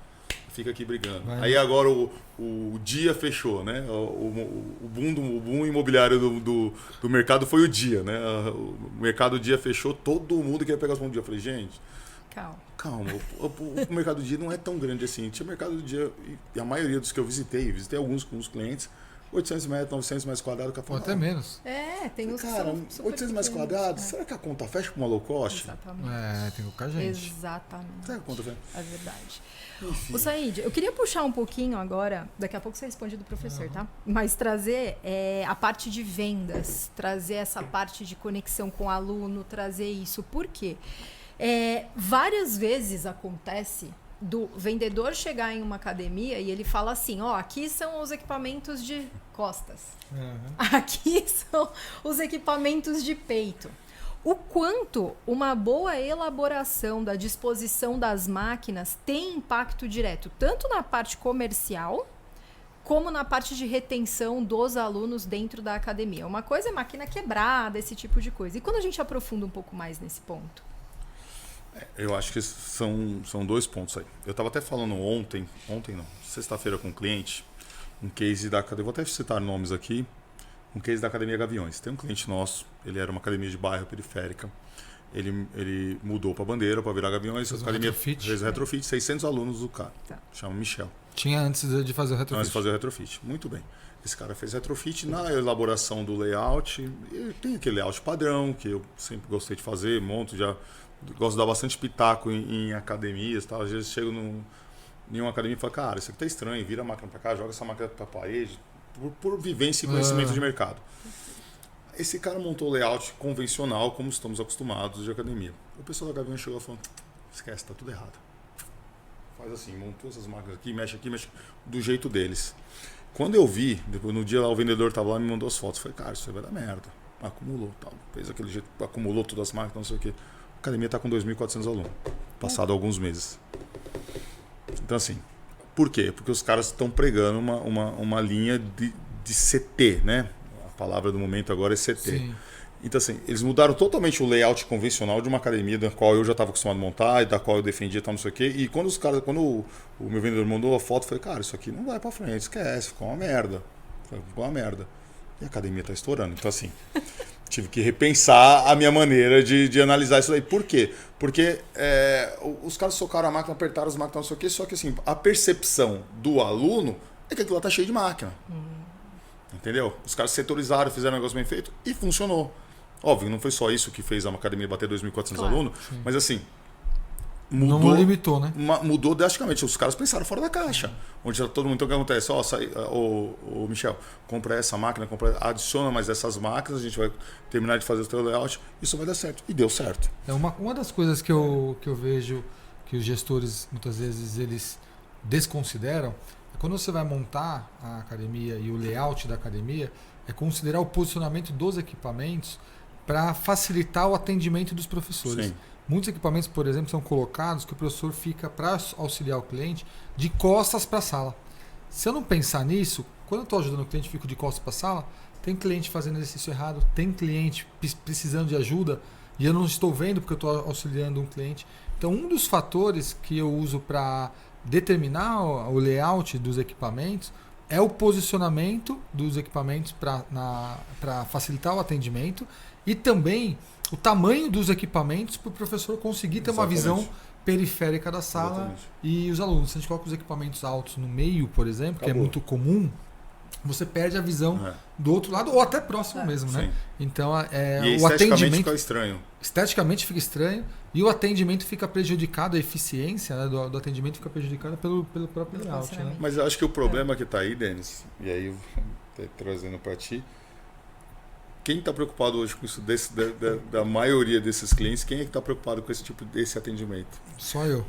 Fica aqui brigando. Aí agora o dia fechou, né? O boom imobiliário do mercado foi o dia, né? O mercado dia fechou, todo mundo queria pegar os bons dias. Eu falei, gente, calma, o mercado do dia não é tão grande assim. Tinha mercado do dia, e a maioria dos que eu visitei alguns com os clientes, 800 metros, 900 metros quadrados. Ou até menos. Tem uns cara, 800 metros quadrados, será que a conta fecha com uma low cost? Exatamente. Tem que colocar gente. Exatamente. Será que a conta fecha? É verdade. Enfim. O Said, eu queria puxar um pouquinho agora, daqui a pouco você responde do professor, tá? Mas trazer a parte de vendas, trazer essa parte de conexão com o aluno, trazer isso. Por quê? Várias vezes acontece do vendedor chegar em uma academia e ele fala assim, aqui são os equipamentos de costas, aqui são os equipamentos de peito. O quanto uma boa elaboração da disposição das máquinas tem impacto direto, tanto na parte comercial, como na parte de retenção dos alunos dentro da academia. Uma coisa é máquina quebrada, esse tipo de coisa. E quando a gente aprofunda um pouco mais nesse ponto? Eu acho que são dois pontos aí. Eu estava até falando ontem não, sexta-feira com um cliente, um case da academia, vou até citar nomes aqui, um case da Academia Gaviões. Tem um cliente nosso, ele era uma academia de bairro periférica, ele mudou para Bandeira para virar Gaviões, a academia fez retrofit, 600 alunos do cara, chama Michel. Tinha antes de fazer o retrofit. Antes de fazer o retrofit, muito bem. Esse cara fez retrofit na elaboração do layout, e tem aquele layout padrão, que eu sempre gostei de fazer, gosto de dar bastante pitaco em academias, tá? Às vezes chego em uma academia e falo, cara, isso aqui tá estranho, vira a máquina para cá, joga essa máquina para a parede, por vivência e conhecimento de mercado. Esse cara montou o layout convencional, como estamos acostumados de academia. O pessoal da Gavião chegou e falou, esquece, tá tudo errado. Faz assim, montou essas máquinas aqui, mexe do jeito deles. Quando eu vi, depois no dia lá o vendedor estava lá e me mandou as fotos, eu falei, cara, isso aí vai dar merda. Acumulou, tal. Fez aquele jeito, acumulou todas as máquinas, não sei o quê. A academia está com 2.400 alunos, passado alguns meses. Então assim, por quê? Porque os caras estão pregando uma linha de CT, né? A palavra do momento agora é CT. Sim. Então assim, eles mudaram totalmente o layout convencional de uma academia da qual eu já estava acostumado a montar e da qual eu defendia, tal, não sei o quê. E quando o meu vendedor mandou a foto, eu falei, cara, isso aqui não vai para frente, esquece, ficou uma merda. Ficou uma merda. E a academia está estourando. Então assim, tive que repensar a minha maneira de analisar isso daí. Por quê? Porque os caras socaram a máquina, apertaram as máquinas, não sei o quê, só que assim, a percepção do aluno é que aquilo lá tá cheio de máquina. Entendeu? Os caras setorizaram, fizeram um negócio bem feito e funcionou. Óbvio, não foi só isso que fez a academia bater 2.400 alunos, sim. Mas assim, mudou. Não limitou, né? Mudou drasticamente. Os caras pensaram fora da caixa. Onde já todo mundo. Então o que acontece? Michel, compra essa máquina, adiciona mais essas máquinas, a gente vai terminar de fazer o teu layout, isso vai dar certo. E deu certo. Uma das coisas que eu vejo que os gestores, muitas vezes, eles desconsideram, é quando você vai montar a academia e o layout da academia, é considerar o posicionamento dos equipamentos para facilitar o atendimento dos professores. Sim. Muitos equipamentos, por exemplo, são colocados que o professor fica, para auxiliar o cliente, de costas para a sala. Se eu não pensar nisso, quando eu estou ajudando o cliente, fico de costas para a sala, tem cliente fazendo exercício errado, tem cliente precisando de ajuda e eu não estou vendo porque eu estou auxiliando um cliente. Então, um dos fatores que eu uso para determinar o layout dos equipamentos é o posicionamento dos equipamentos para facilitar o atendimento e também o tamanho dos equipamentos para o professor conseguir ter uma visão periférica da sala. Exatamente. E os alunos. Se a gente coloca os equipamentos altos no meio, por exemplo, que é muito comum, você perde a visão do outro lado, ou até próximo mesmo, né? Sim. Então, E o esteticamente atendimento fica estranho. esteticamente fica estranho e o atendimento fica prejudicado, a eficiência, né, do atendimento fica prejudicada pelo próprio layout, né? Mas eu acho que o problema que está aí, Denis, e aí eu vou trazendo para ti, quem está preocupado hoje com isso da maioria desses clientes, quem é que está preocupado com esse tipo desse atendimento? Só eu.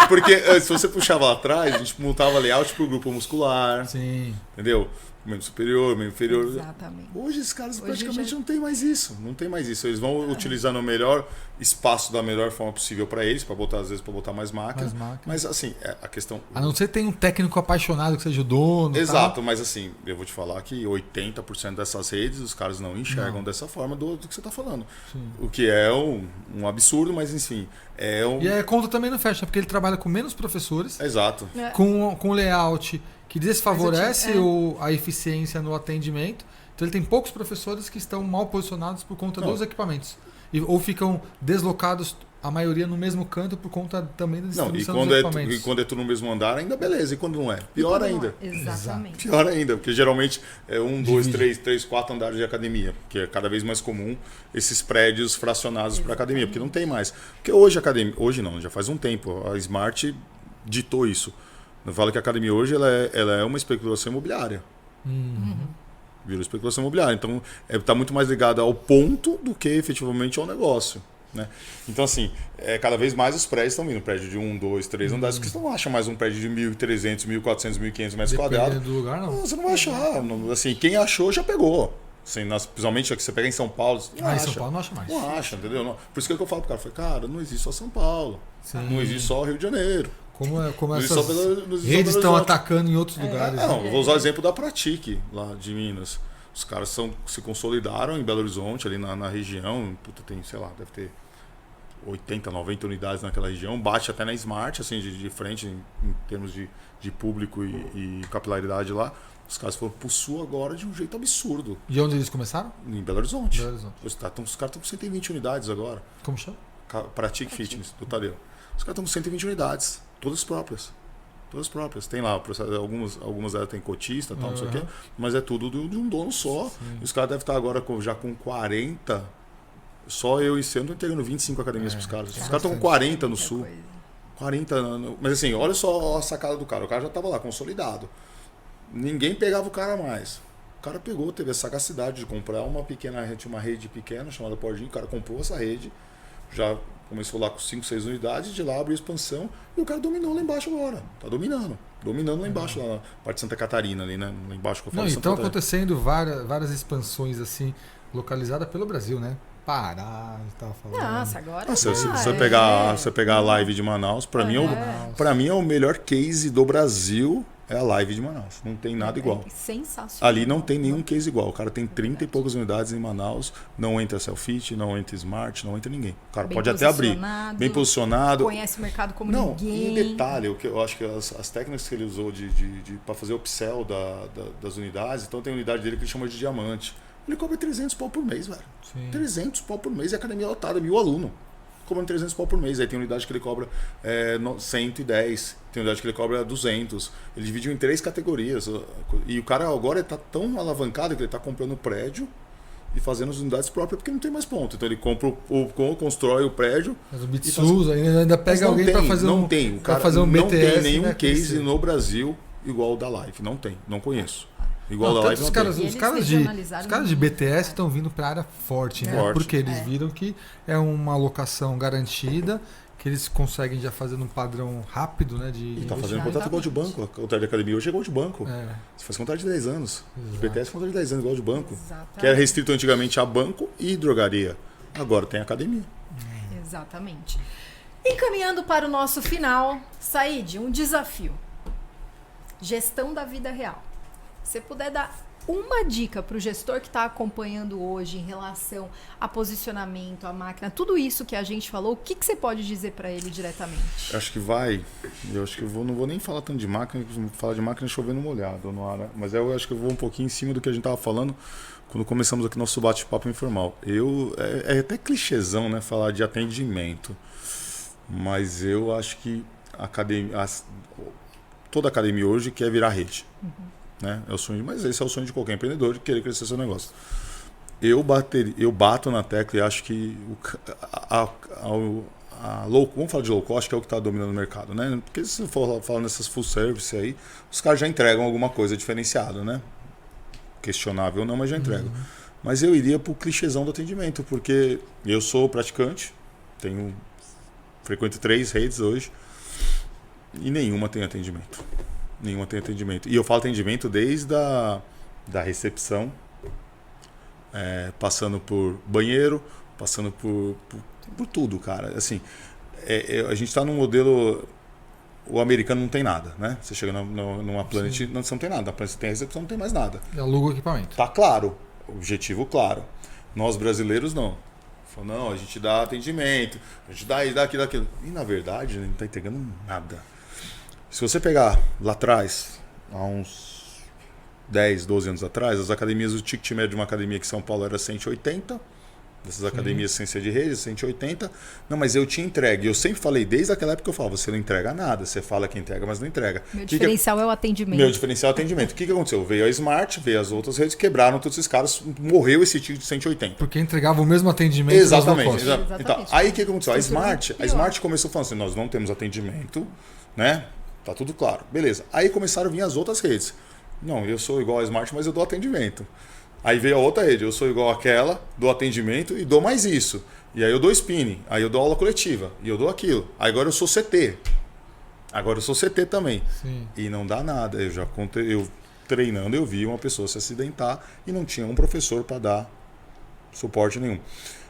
Porque se você puxava lá atrás, a gente montava layout para o grupo muscular, Sim. entendeu? Membro superior, membro inferior. Exatamente. Hoje esses caras Hoje praticamente já- não tem mais isso. Não tem mais isso. Eles vão utilizando o melhor espaço da melhor forma possível para eles, para botar, às vezes, para botar mais máquinas. Mas assim, a questão. A não ser que tenha um técnico apaixonado que seja o dono. Exato, tal. mas assim, eu vou te falar que 80% dessas redes os caras não enxergam dessa forma do que você está falando. Sim. O que é um absurdo, mas enfim. E aí a conta também não fecha, porque ele trabalha com menos professores, Exato. com layout que desfavorece Mas eu a eficiência no atendimento. Então ele tem poucos professores que estão mal posicionados por conta dos equipamentos. Ou ficam deslocados, a maioria no mesmo canto, por conta também da Não, distribuição dos equipamentos. e quando é tudo no mesmo andar, ainda beleza. E quando não é? Pior ainda. Exatamente. Pior ainda, porque geralmente é 1, 2, Divide. 3, 4 andares de academia, que é cada vez mais comum esses prédios fracionados para academia, porque não tem mais. Porque hoje a academia, hoje não, já faz um tempo, a Smart ditou isso. Eu falo que a academia hoje ela é uma especulação imobiliária. Virou especulação imobiliária. Então está muito mais ligada ao ponto do que efetivamente ao negócio. Né? Então, assim, cada vez mais os prédios estão vindo. Prédio de 1, 2, 3 andares, porque você não acha mais um prédio de 1.300, 1.400, 1.500 metros quadrados. Dependendo do lugar, não. Não, você não vai achar. Assim, quem achou já pegou. Assim, principalmente que você pega em São Paulo, você não Em acha. São Paulo não acha mais. Não acha, entendeu? Não. Por isso que eu falo pro cara, cara, não existe só São Paulo. Sim. Não existe só Rio de Janeiro. Como Não existe essas só Belo redes estão Horizonte. atacando em outros lugares. Não, né? eu vou usar o exemplo da Pratique, lá de Minas. Os caras se consolidaram em Belo Horizonte, ali na região. Puta, tem, sei lá, deve ter 80, 90 unidades naquela região. Bate até na Smart, assim, de frente, em termos de público e capilaridade lá. Os caras foram pro sul agora de um jeito absurdo. De onde eles começaram? Em Belo Horizonte. Belo Horizonte. Os caras estão com 120 unidades agora. Como chama? Pratique Fitness, do Tadeu. Os caras estão com 120 unidades, todas próprias. Todas próprias. Tem lá, algumas delas tem cotista, tal, não sei o quê, mas é tudo de um dono só. E os caras devem estar agora já com 40. Só eu e você não entregando 25 academias para os caras. Os caras estão com 40 no sul. 40. Mas assim, olha só a sacada do cara. O cara já estava lá, consolidado. Ninguém pegava o cara mais. O cara pegou, teve a sagacidade de comprar uma rede pequena chamada Pordinho. O cara comprou essa rede, já começou lá com 5, 6 unidades, de lá abriu expansão e o cara dominou lá embaixo agora. Tá dominando. Dominando lá embaixo, lá na parte de Santa Catarina, ali, né? Lá embaixo que eu falo. Não, Santa então Catarina. acontecendo várias expansões assim, localizadas pelo Brasil, né? Pará, estava falando. Nossa, agora. Se você é. pegar a live de Manaus, para mim é o melhor case do Brasil, é a live de Manaus. Não tem nada igual. É sensacional. Ali não tem nenhum case igual. O cara tem 30 e poucas unidades em Manaus, não entra Selfit, não entra Smart, não entra ninguém. O cara Bem pode até abrir. posicionado, Bem posicionado. Conhece o mercado como Não, ninguém. em detalhe, o que eu acho que as técnicas que ele usou para fazer o upsell das unidades, então tem unidade dele que ele chama de diamante. Ele cobra 300 pau por mês, velho. Sim. 300 pau por mês e a academia lotada, 1.000 alunos. Cobrando 300 pau por mês. Aí tem unidade que ele cobra 110, tem unidade que ele cobra 200. Ele dividiu em 3 categorias. E o cara agora está tão alavancado que ele está comprando prédio e fazendo as unidades próprias porque não tem mais ponto. Então ele compra constrói o prédio. Mas o Bitsus ainda pega alguém para fazer não tem. O cara fazer um não BTS, tem nenhum né, case crescer. no Brasil igual o da Live. Não tem, não conheço. Igual Não, da Live os não caras, tem. E os eles caras regionalizaram os caras de muito, BTS é. estão vindo para a área forte, né? Forte. Porque eles viram que é uma alocação garantida, que eles conseguem já fazer num padrão rápido, né? De E tá fazendo Já, contrato igual de banco. A contrato de academia hoje é igual de banco. É, Você faz contrato de 10 anos. De Exato. BTS contrato de 10 anos igual de banco. Exatamente. Que era restrito antigamente a banco e drogaria. Agora tem academia. Exatamente. Encaminhando para o nosso final, Said, um desafio. Gestão da vida real. Se você puder dar uma dica para o gestor que está acompanhando hoje em relação a posicionamento, a máquina, tudo isso que a gente falou, o que você pode dizer para ele diretamente? Acho que vai. Eu acho que não vou nem falar tanto de máquina, falar de máquina chovendo molhado no ar. Mas eu acho que eu vou um pouquinho em cima do que a gente estava falando quando começamos aqui nosso bate-papo informal. É até clichêzão, né, falar de atendimento. Mas eu acho que toda academia hoje quer virar rede. né? É o sonho, mas esse é o sonho de qualquer empreendedor, de querer crescer seu negócio. Eu bato na tecla e acho que vamos falar de low cost, que é o que está dominando o mercado, né? Porque se você for falar nessas full service aí, os caras já entregam alguma coisa diferenciada, né? Questionável não, mas já entregam. Mas eu iria pro clichêzão do atendimento, porque eu sou praticante, frequento 3 redes hoje e nenhuma tem atendimento. Nenhuma tem atendimento. E eu falo atendimento desde da recepção, passando por banheiro, passando por tudo, cara. Assim, a gente está num modelo... O americano não tem nada, né? Você chega numa Planet, você não tem nada. Na Planet você tem a recepção, não tem mais nada. Aluga o equipamento. Tá claro. Objetivo claro. Nós brasileiros não. Não, a gente dá atendimento, a gente dá isso, dá aquilo. E na verdade, a gente não está entregando nada. Se você pegar lá atrás, há uns 10, 12 anos atrás, as academias, o ticket médio de uma academia aqui em São Paulo era 180. Dessas academias sem ser de rede, 180. Não, mas eu te entrego. E eu sempre falei, desde aquela época eu falava, você não entrega nada. Você fala que entrega, mas não entrega. Meu diferencial é o atendimento. Meu diferencial é o atendimento. O que aconteceu? Veio a Smart, veio as outras redes, quebraram todos esses caras, morreu esse ticket de 180. Porque entregava o mesmo atendimento. Exatamente. Então, aí o que aconteceu? A Smart começou falando assim, nós não temos atendimento, né? Tá tudo claro. Beleza. Aí começaram a vir as outras redes. Não, eu sou igual a Smart, mas eu dou atendimento. Aí veio a outra rede, eu sou igual àquela, dou atendimento e dou mais isso. E aí eu dou spinning, aí eu dou aula coletiva, e eu dou aquilo. Aí agora eu sou CT. Agora eu sou CT também. Sim. E não dá nada. Eu treinando, eu vi uma pessoa se acidentar e não tinha um professor para dar suporte nenhum.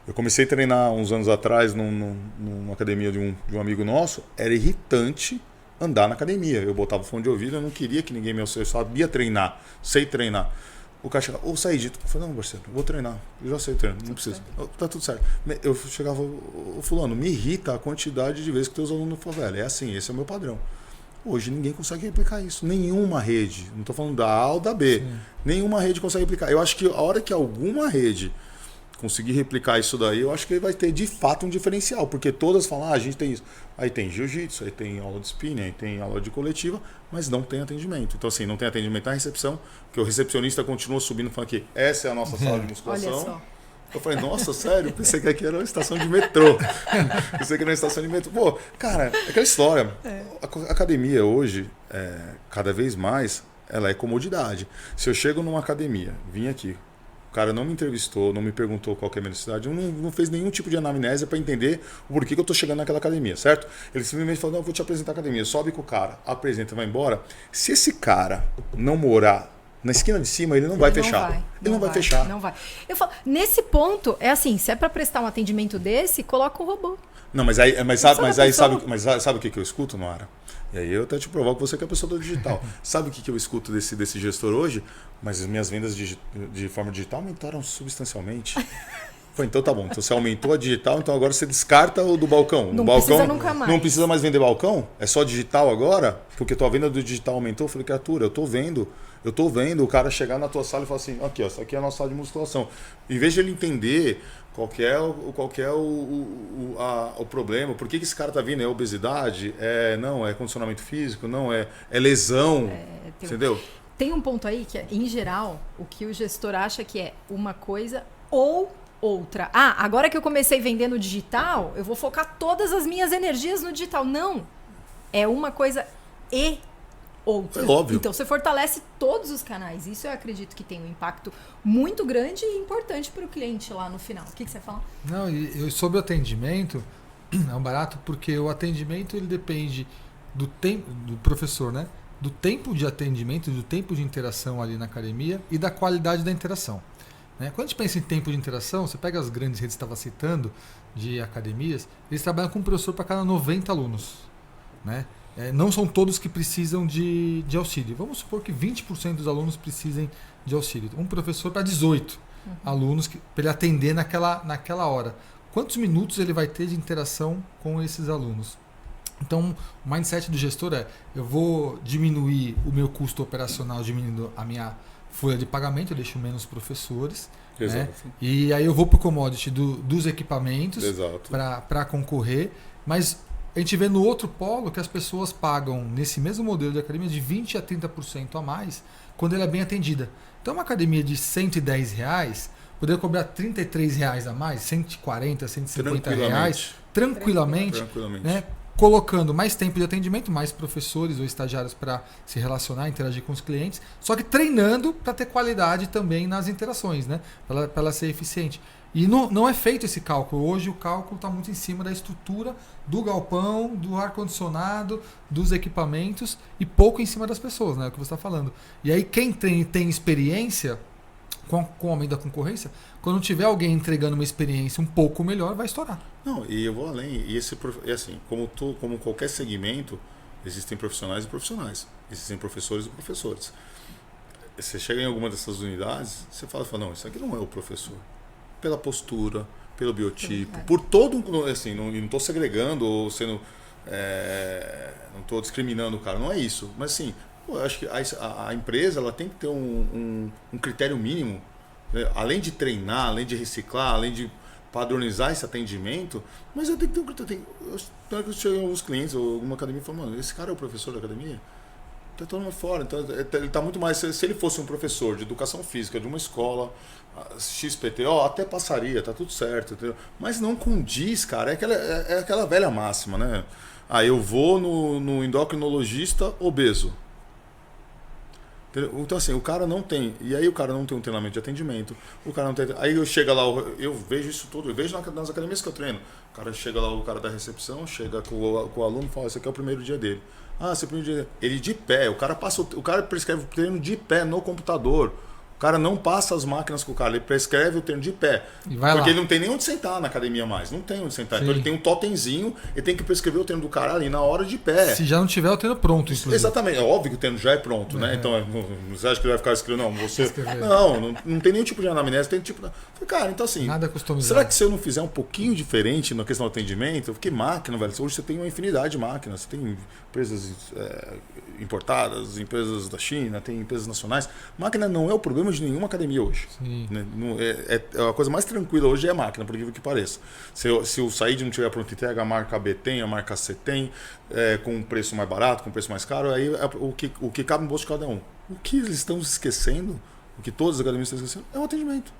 Eu comecei a treinar uns anos atrás numa academia de um amigo nosso, era irritante andar na academia. Eu botava fone de ouvido, eu não queria que ninguém me auxiliasse, eu sabia treinar, sei treinar. O cara chegava, Said, eu falei, não, parceiro, vou treinar, eu já sei treinar, não precisa. Tá tudo certo. Eu chegava, fulano, me irrita a quantidade de vezes que teus alunos falam, velho, é assim, esse é o meu padrão. Hoje ninguém consegue replicar isso. Nenhuma rede, não estou falando da A ou da B, nenhuma rede consegue replicar. Eu acho que a hora que alguma rede conseguir replicar isso daí, eu acho que vai ter de fato um diferencial, porque todas falam, a gente tem isso. Aí tem jiu-jitsu, aí tem aula de spinning, aí tem aula de coletiva, mas não tem atendimento. Então assim, não tem atendimento na recepção, porque o recepcionista continua subindo falando que essa é a nossa sala de musculação. Olha só. Eu falei, nossa, sério? Pensei que aqui era uma estação de metrô. Pensei que era uma estação de metrô. Pô, cara, aquela história. A academia hoje, cada vez mais, ela é comodidade. Se eu chego numa academia, vim aqui, o cara não me entrevistou, não me perguntou qual que é a minha necessidade, não fez nenhum tipo de anamnésia para entender o porquê que eu estou chegando naquela academia, certo? Ele simplesmente falou, não, eu vou te apresentar a academia. Sobe com o cara, apresenta, vai embora. Se esse cara não morar na esquina de cima, ele não vai fechar. Ele não vai fechar. Não vai. Eu falo, nesse ponto, é assim, se é para prestar um atendimento desse, coloca o robô. Não, mas sabe o que eu escuto, Noara? E aí eu até te provoco, você que é a pessoa do digital. Sabe o que eu escuto desse gestor hoje? Mas as minhas vendas de forma digital aumentaram substancialmente. Foi, então tá bom. Então você aumentou a digital, então agora você descarta o do balcão. Não balcão, precisa nunca mais. Não precisa mais vender balcão? É só digital agora? Porque tua venda do digital aumentou? Eu falei, criatura, eu tô vendo o cara chegar na tua sala e falar assim, aqui, ó, essa aqui é a nossa sala de musculação. Em vez de ele entender qual que é o problema, por que esse cara tá vindo? É obesidade? Não, é condicionamento físico? Não, é lesão? Entendeu? Tem um ponto aí que, em geral, o que o gestor acha que é uma coisa ou outra. Agora que eu comecei vendendo digital, eu vou focar todas as minhas energias no digital. Não. É uma coisa e outra. É óbvio. Então você fortalece todos os canais. Isso eu acredito que tem um impacto muito grande e importante para o cliente lá no final. O que você fala? Não, e sobre o atendimento, é um barato porque o atendimento ele depende do tempo do professor, né? Do tempo de atendimento, do tempo de interação ali na academia e da qualidade da interação. Né? Quando a gente pensa em tempo de interação, você pega as grandes redes que estava citando de academias, eles trabalham com um professor para cada 90 alunos. Né? Não são todos que precisam de auxílio. Vamos supor que 20% dos alunos precisem de auxílio. Um professor para 18 alunos para ele atender naquela hora. Quantos minutos ele vai ter de interação com esses alunos? Então, o mindset do gestor eu vou diminuir o meu custo operacional, diminuindo a minha folha de pagamento, eu deixo menos professores. Né? E aí eu vou para o commodity dos equipamentos para concorrer, mas A gente vê no outro polo que as pessoas pagam, nesse mesmo modelo de academia, de 20% a 30% a mais quando ela é bem atendida. Então, uma academia de R$110, poder cobrar R$33 a mais, 140, 150 reais, tranquilamente. Né? Colocando mais tempo de atendimento, mais professores ou estagiários para se relacionar, interagir com os clientes, só que treinando para ter qualidade também nas interações, né? Para ela ser eficiente. E não é feito esse cálculo. Hoje o cálculo está muito em cima da estrutura do galpão, do ar-condicionado, dos equipamentos e pouco em cima das pessoas, né? É o que você está falando. E aí quem tem experiência com o aumento da concorrência, quando tiver alguém entregando uma experiência um pouco melhor, vai estourar. Não, e eu vou além. E assim, como qualquer segmento, existem profissionais e profissionais. Existem professores e professores. Você chega em alguma dessas unidades, você fala, não, isso aqui não é o professor. Pela postura, pelo biotipo, por todo... Assim, não estou segregando ou sendo... não estou discriminando o cara, não é isso. Mas assim, eu acho que a empresa ela tem que ter um critério mínimo, né? Além de treinar, além de reciclar, além de padronizar esse atendimento, mas eu tenho que ter um critério. Eu chego a alguns clientes ou alguma academia e falo, mano, esse cara é o professor da academia? Está todo mundo fora. Então, ele está muito mais... Se ele fosse um professor de educação física de uma escola XPT, até passaria, tá tudo certo. Entendeu? Mas não condiz, cara. É aquela velha máxima, né? Eu vou no endocrinologista obeso. Entendeu? Então, assim, o cara não tem... E aí o cara não tem um treinamento de atendimento. O cara não tem... Aí eu chego lá, eu vejo isso tudo. Eu vejo nas academias que eu treino. O cara chega lá, o cara da recepção, chega com o aluno e fala, esse aqui é o primeiro dia dele. Esse é o primeiro dia. Ele de pé. O cara prescreve o treino de pé no computador. O cara não passa as máquinas com o cara, ele prescreve o treino de pé. Porque ele não tem nem onde sentar na academia mais. Não tem onde sentar. Sim. Então ele tem um totemzinho, ele tem que prescrever o treino do cara ali na hora de pé. Se já não tiver o treino pronto, inclusive. Exatamente. É óbvio que o treino já é pronto, né? Então, você acha que ele vai ficar escrevendo? Não, você. Não tem nenhum tipo de anamnese, tem tipo. Cara, então assim. Nada customizado. Será que se eu não fizer um pouquinho diferente na questão do atendimento? Porque máquina, velho. Hoje você tem uma infinidade de máquinas. Você tem empresas importadas, empresas da China, tem empresas nacionais. Máquina não é o problema de nenhuma academia hoje. Né? A coisa mais tranquila hoje é a máquina, por incrível que pareça. Se o Said não tiver pronto entrega, a marca B tem, a marca C tem, com um preço mais barato, com um preço mais caro, aí o que cabe no bolso de cada um. O que eles estão esquecendo, o que todas as academias estão esquecendo, é o atendimento.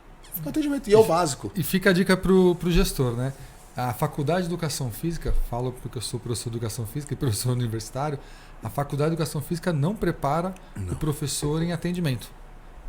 O atendimento, e é o básico. E fica a dica pro gestor, né? A Faculdade de Educação Física, falo porque eu sou professor de Educação Física e professor universitário, a Faculdade de Educação Física não prepara o professor em atendimento.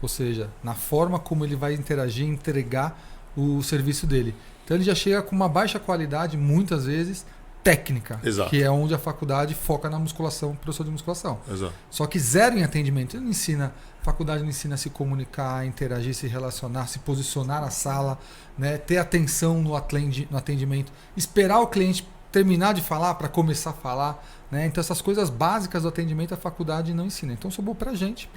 Ou seja, na forma como ele vai interagir e entregar o serviço dele. Então ele já chega com uma baixa qualidade, muitas vezes, técnica. Exato. Que é onde a faculdade foca na musculação, professor de musculação. Exato. Só que zero em atendimento. Ele não ensina, a faculdade não ensina a se comunicar, a interagir, se relacionar, se posicionar na sala, né? Ter atenção no atendimento, esperar o cliente terminar de falar para começar a falar. Né? Então essas coisas básicas do atendimento a faculdade não ensina. Então sobrou pra gente,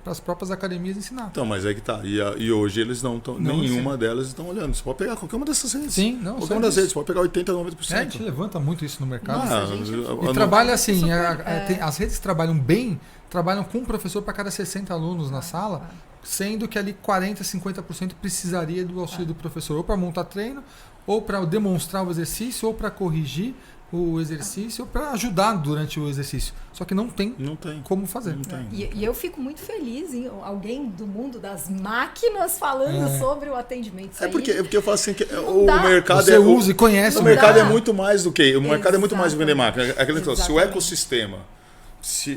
para as próprias academias ensinar. Então, mas é que tá. E hoje eles não estão. Nenhuma delas estão olhando. Você pode pegar qualquer uma dessas redes. Sim, não. Qualquer uma das redes, pode pegar 80%, 90%. A gente levanta muito isso no mercado. E trabalha assim, as redes trabalham bem, trabalham com um professor para cada 60 alunos na sala, sendo que ali 40%, 50% precisaria do auxílio do professor, ou para montar treino, ou para demonstrar o exercício, ou para corrigir o exercício, para ajudar durante o exercício. Só que não tem como fazer. Não tem. E eu fico muito feliz em alguém do mundo das máquinas falando sobre o atendimento. Porque eu falo assim, que o mercado Você usa e conhece. O mercado é muito mais do que... O mercado é muito mais do que vender máquina. Se o ecossistema...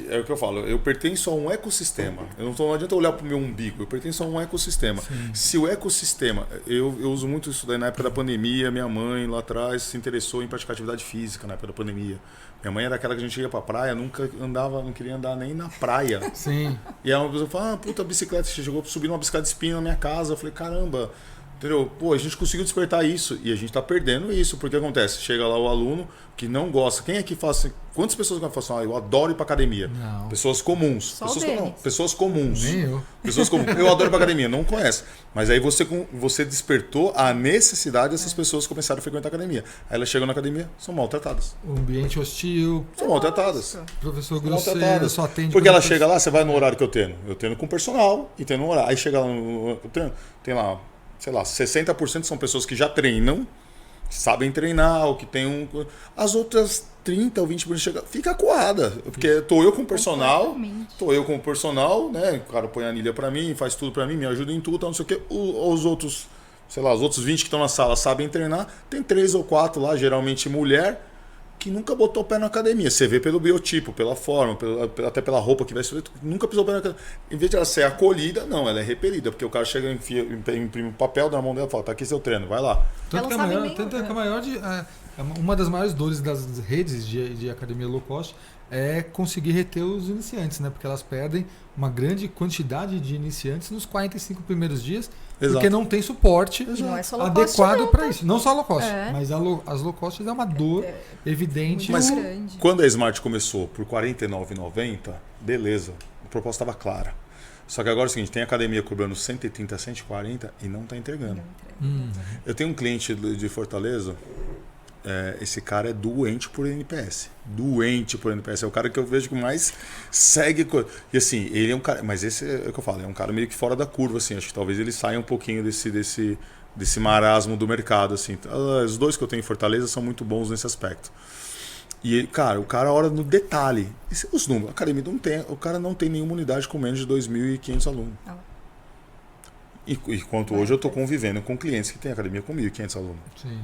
é o que eu falo, eu pertenço a um ecossistema. Não adianta olhar para o meu umbigo, eu pertenço a um ecossistema. Sim. Se o ecossistema, eu uso muito isso daí na época da pandemia, minha mãe lá atrás se interessou em praticar atividade física na época da pandemia. Minha mãe era aquela que a gente ia para a praia, nunca andava, não queria andar nem na praia. Sim. E aí uma pessoa fala, puta bicicleta, você chegou a subir uma bicicleta de espinho na minha casa. Eu falei, caramba, entendeu? A gente conseguiu despertar isso e a gente está perdendo isso, porque acontece, chega lá o aluno que não gosta. Quem é que faz assim? Quantas pessoas que falam assim, eu adoro ir para academia? Não. Pessoas comuns. Pessoas comuns. Nem eu. Pessoas comuns. Eu adoro ir para academia, não conhece. Mas aí você despertou a necessidade dessas pessoas começarem a frequentar a academia. Aí elas chegam na academia, são maltratadas. O ambiente hostil. São maltratadas. Professor grosseiro, só atende. Porque ela chega lá, você vai no horário que eu treino. Eu treino com personal e treino no horário. Aí chega lá no treino, tem lá, sei lá, 60% são pessoas que já treinam, sabem treinar, ou que tem as outras 30 ou 20 minutos chega, fica acuada. Porque tô eu com o personal, né? O cara põe a anilha pra mim, faz tudo pra mim, me ajuda em tudo, não sei o quê. Os outros, sei lá, os outros 20 que estão na sala sabem treinar. Tem 3 ou 4 lá, geralmente mulher, que nunca botou o pé na academia. Você vê pelo biotipo, pela forma, até pela roupa que vai ser, nunca pisou o pé na academia. Em vez de ela ser acolhida, não, ela é repelida, porque o cara chega, imprime um papel na mão dela e fala, tá aqui seu treino, vai lá. Tanto que uma das maiores dores das redes de academia low cost é conseguir reter os iniciantes, né? Porque elas perdem uma grande quantidade de iniciantes nos 45 primeiros dias, porque não tem suporte adequado para isso. Não só low cost, mas as low cost é uma dor evidente. Mas quando a Smart começou por R$ 49,90, beleza, a proposta estava clara. Só que agora é o seguinte, tem academia cobrando 130, 140 e não está entregando. Eu tenho um cliente de Fortaleza, esse cara é doente por NPS. Doente por NPS. É o cara que eu vejo que mais segue. E assim, ele é um cara. Mas esse é o que eu falo, é um cara meio que fora da curva, assim. Acho que talvez ele saia um pouquinho desse marasmo do mercado, assim. Os dois que eu tenho em Fortaleza são muito bons nesse aspecto. E, cara, o cara olha no detalhe. Os números, a academia não tem. O cara não tem nenhuma unidade com menos de 2.500 alunos. Enquanto hoje eu estou convivendo com clientes que têm academia com 1.500 alunos. Sim.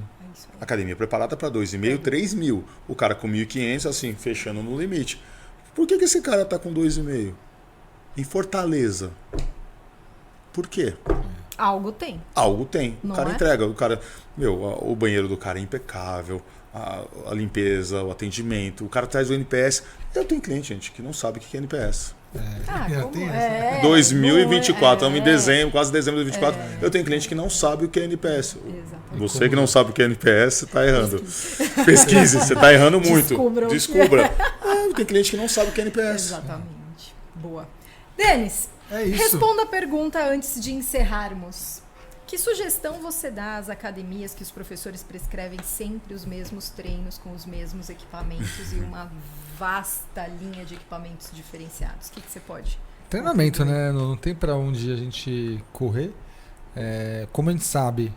Academia preparada para 2.500, 3.000. O cara com 1.500, assim, fechando no limite. Por que esse cara tá com 2.500? Em Fortaleza. Por quê? Algo tem. Algo tem. Não o cara é? entrega. O cara, o banheiro do cara é impecável. A limpeza, o atendimento. O cara traz o NPS. Eu tenho cliente, gente, que não sabe o que é NPS. 2024, estamos em dezembro, quase dezembro de 2024. Eu tenho cliente que não sabe o que é NPS. Exatamente. Você que não sabe o que é NPS, está errando. Pesquise, você está errando muito. Descubra. Tem cliente que não sabe o que é NPS. Exatamente. Boa. Denis, responda a pergunta antes de encerrarmos. Que sugestão você dá às academias que os professores prescrevem sempre os mesmos treinos com os mesmos equipamentos e uma vasta linha de equipamentos diferenciados? O que você pode? Treinamento, né? Não tem para onde a gente correr. Como a gente sabe,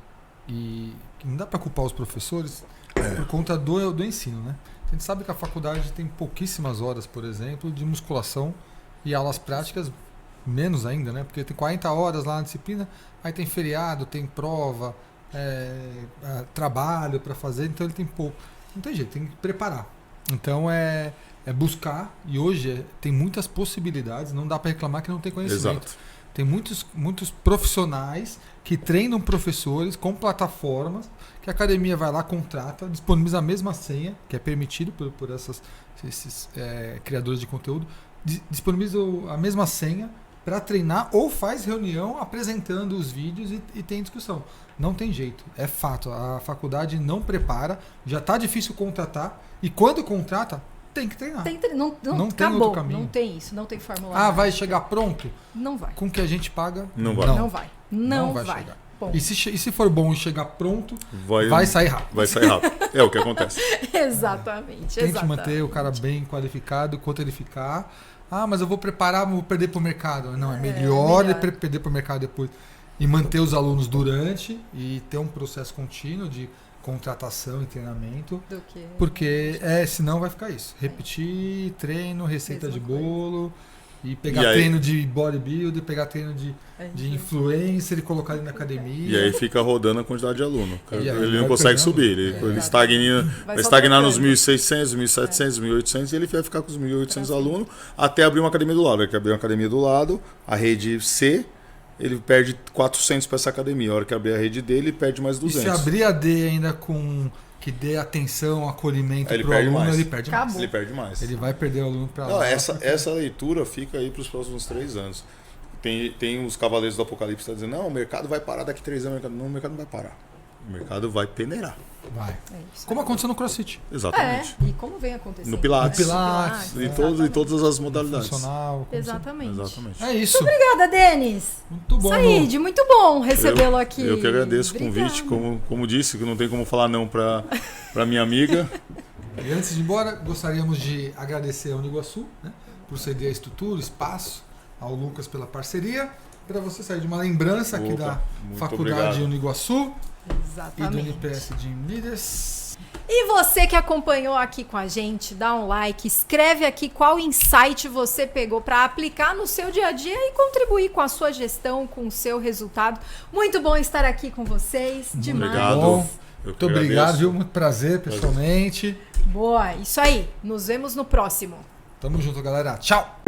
e não dá para culpar os professores por conta do ensino, né? A gente sabe que a faculdade tem pouquíssimas horas, por exemplo, de musculação e aulas práticas menos ainda, né? Porque tem 40 horas lá na disciplina, aí tem feriado, tem prova, trabalho para fazer, então ele tem pouco. Não tem jeito, tem que preparar. Então é buscar, e hoje tem muitas possibilidades, não dá para reclamar que não tem conhecimento. Exato. Tem muitos profissionais que treinam professores com plataformas que a academia vai lá, contrata, disponibiliza a mesma senha, que é permitido por esses criadores de conteúdo, disponibiliza a mesma senha para treinar ou faz reunião apresentando os vídeos e tem discussão. Não tem jeito, é fato. A faculdade não prepara, já está difícil contratar e quando contrata, tem que treinar. Não tem outro caminho. Não tem isso, não tem fórmula. Vai chegar pronto? Não vai. Com o que a gente paga? Não vai. Não vai. Chegar. E se for bom e chegar pronto, vai sair rápido. Vai sair rápido. É o que acontece. Exatamente. Tente manter o cara bem qualificado enquanto ele ficar. Mas eu vou preparar, vou perder para o mercado. Não, é melhor perder para o mercado depois. E manter os alunos durante e ter um processo contínuo de contratação e treinamento. Porque senão vai ficar isso. Repetir treino, receita de bolo. E pegar treino de bodybuilder, pegar treino de influencer e colocar ele na academia. E aí fica rodando a quantidade de aluno. Ele não consegue subir. Ele vai estagnar nos 1.600, 1.700, 1.800 e ele vai ficar com os 1.800 alunos até abrir uma academia do lado. Ele quer abrir uma academia do lado, a rede C, ele perde 400 para essa academia. A hora que abrir a rede dele, ele perde mais 200. E se abrir a D ainda com... que dê atenção, acolhimento para o aluno, ele perde mais. Ele perde mais. Ele vai perder o aluno para lá. Essa leitura fica aí para os próximos 3 anos. Tem os cavaleiros do Apocalipse que estão dizendo, não, o mercado vai parar daqui 3 anos. Não, o mercado não vai parar. O mercado vai peneirar. Vai. Como aconteceu no CrossFit. Exatamente. E como vem acontecendo. No Pilates. E todas as modalidades. Funcional. Exatamente. É isso. Muito obrigada, Denis. Muito bom. Said, muito bom recebê-lo aqui. Eu que agradeço o convite. Como disse, que não tem como falar não para minha amiga. E antes de ir embora, gostaríamos de agradecer ao Uniguaçu, né, por ceder a estrutura, espaço, ao Lucas pela parceria, para você sair de uma lembrança aqui da Faculdade Uniguaçu. Exatamente. E do NPS Gym Leaders. E você que acompanhou aqui com a gente, dá um like, escreve aqui qual insight você pegou para aplicar no seu dia a dia e contribuir com a sua gestão, com o seu resultado. Muito bom estar aqui com vocês. Demais. Obrigado. Bom, Eu muito que obrigado, agradeço. viu? Muito prazer, pessoalmente. Boa, isso aí. Nos vemos no próximo. Tamo junto, galera. Tchau!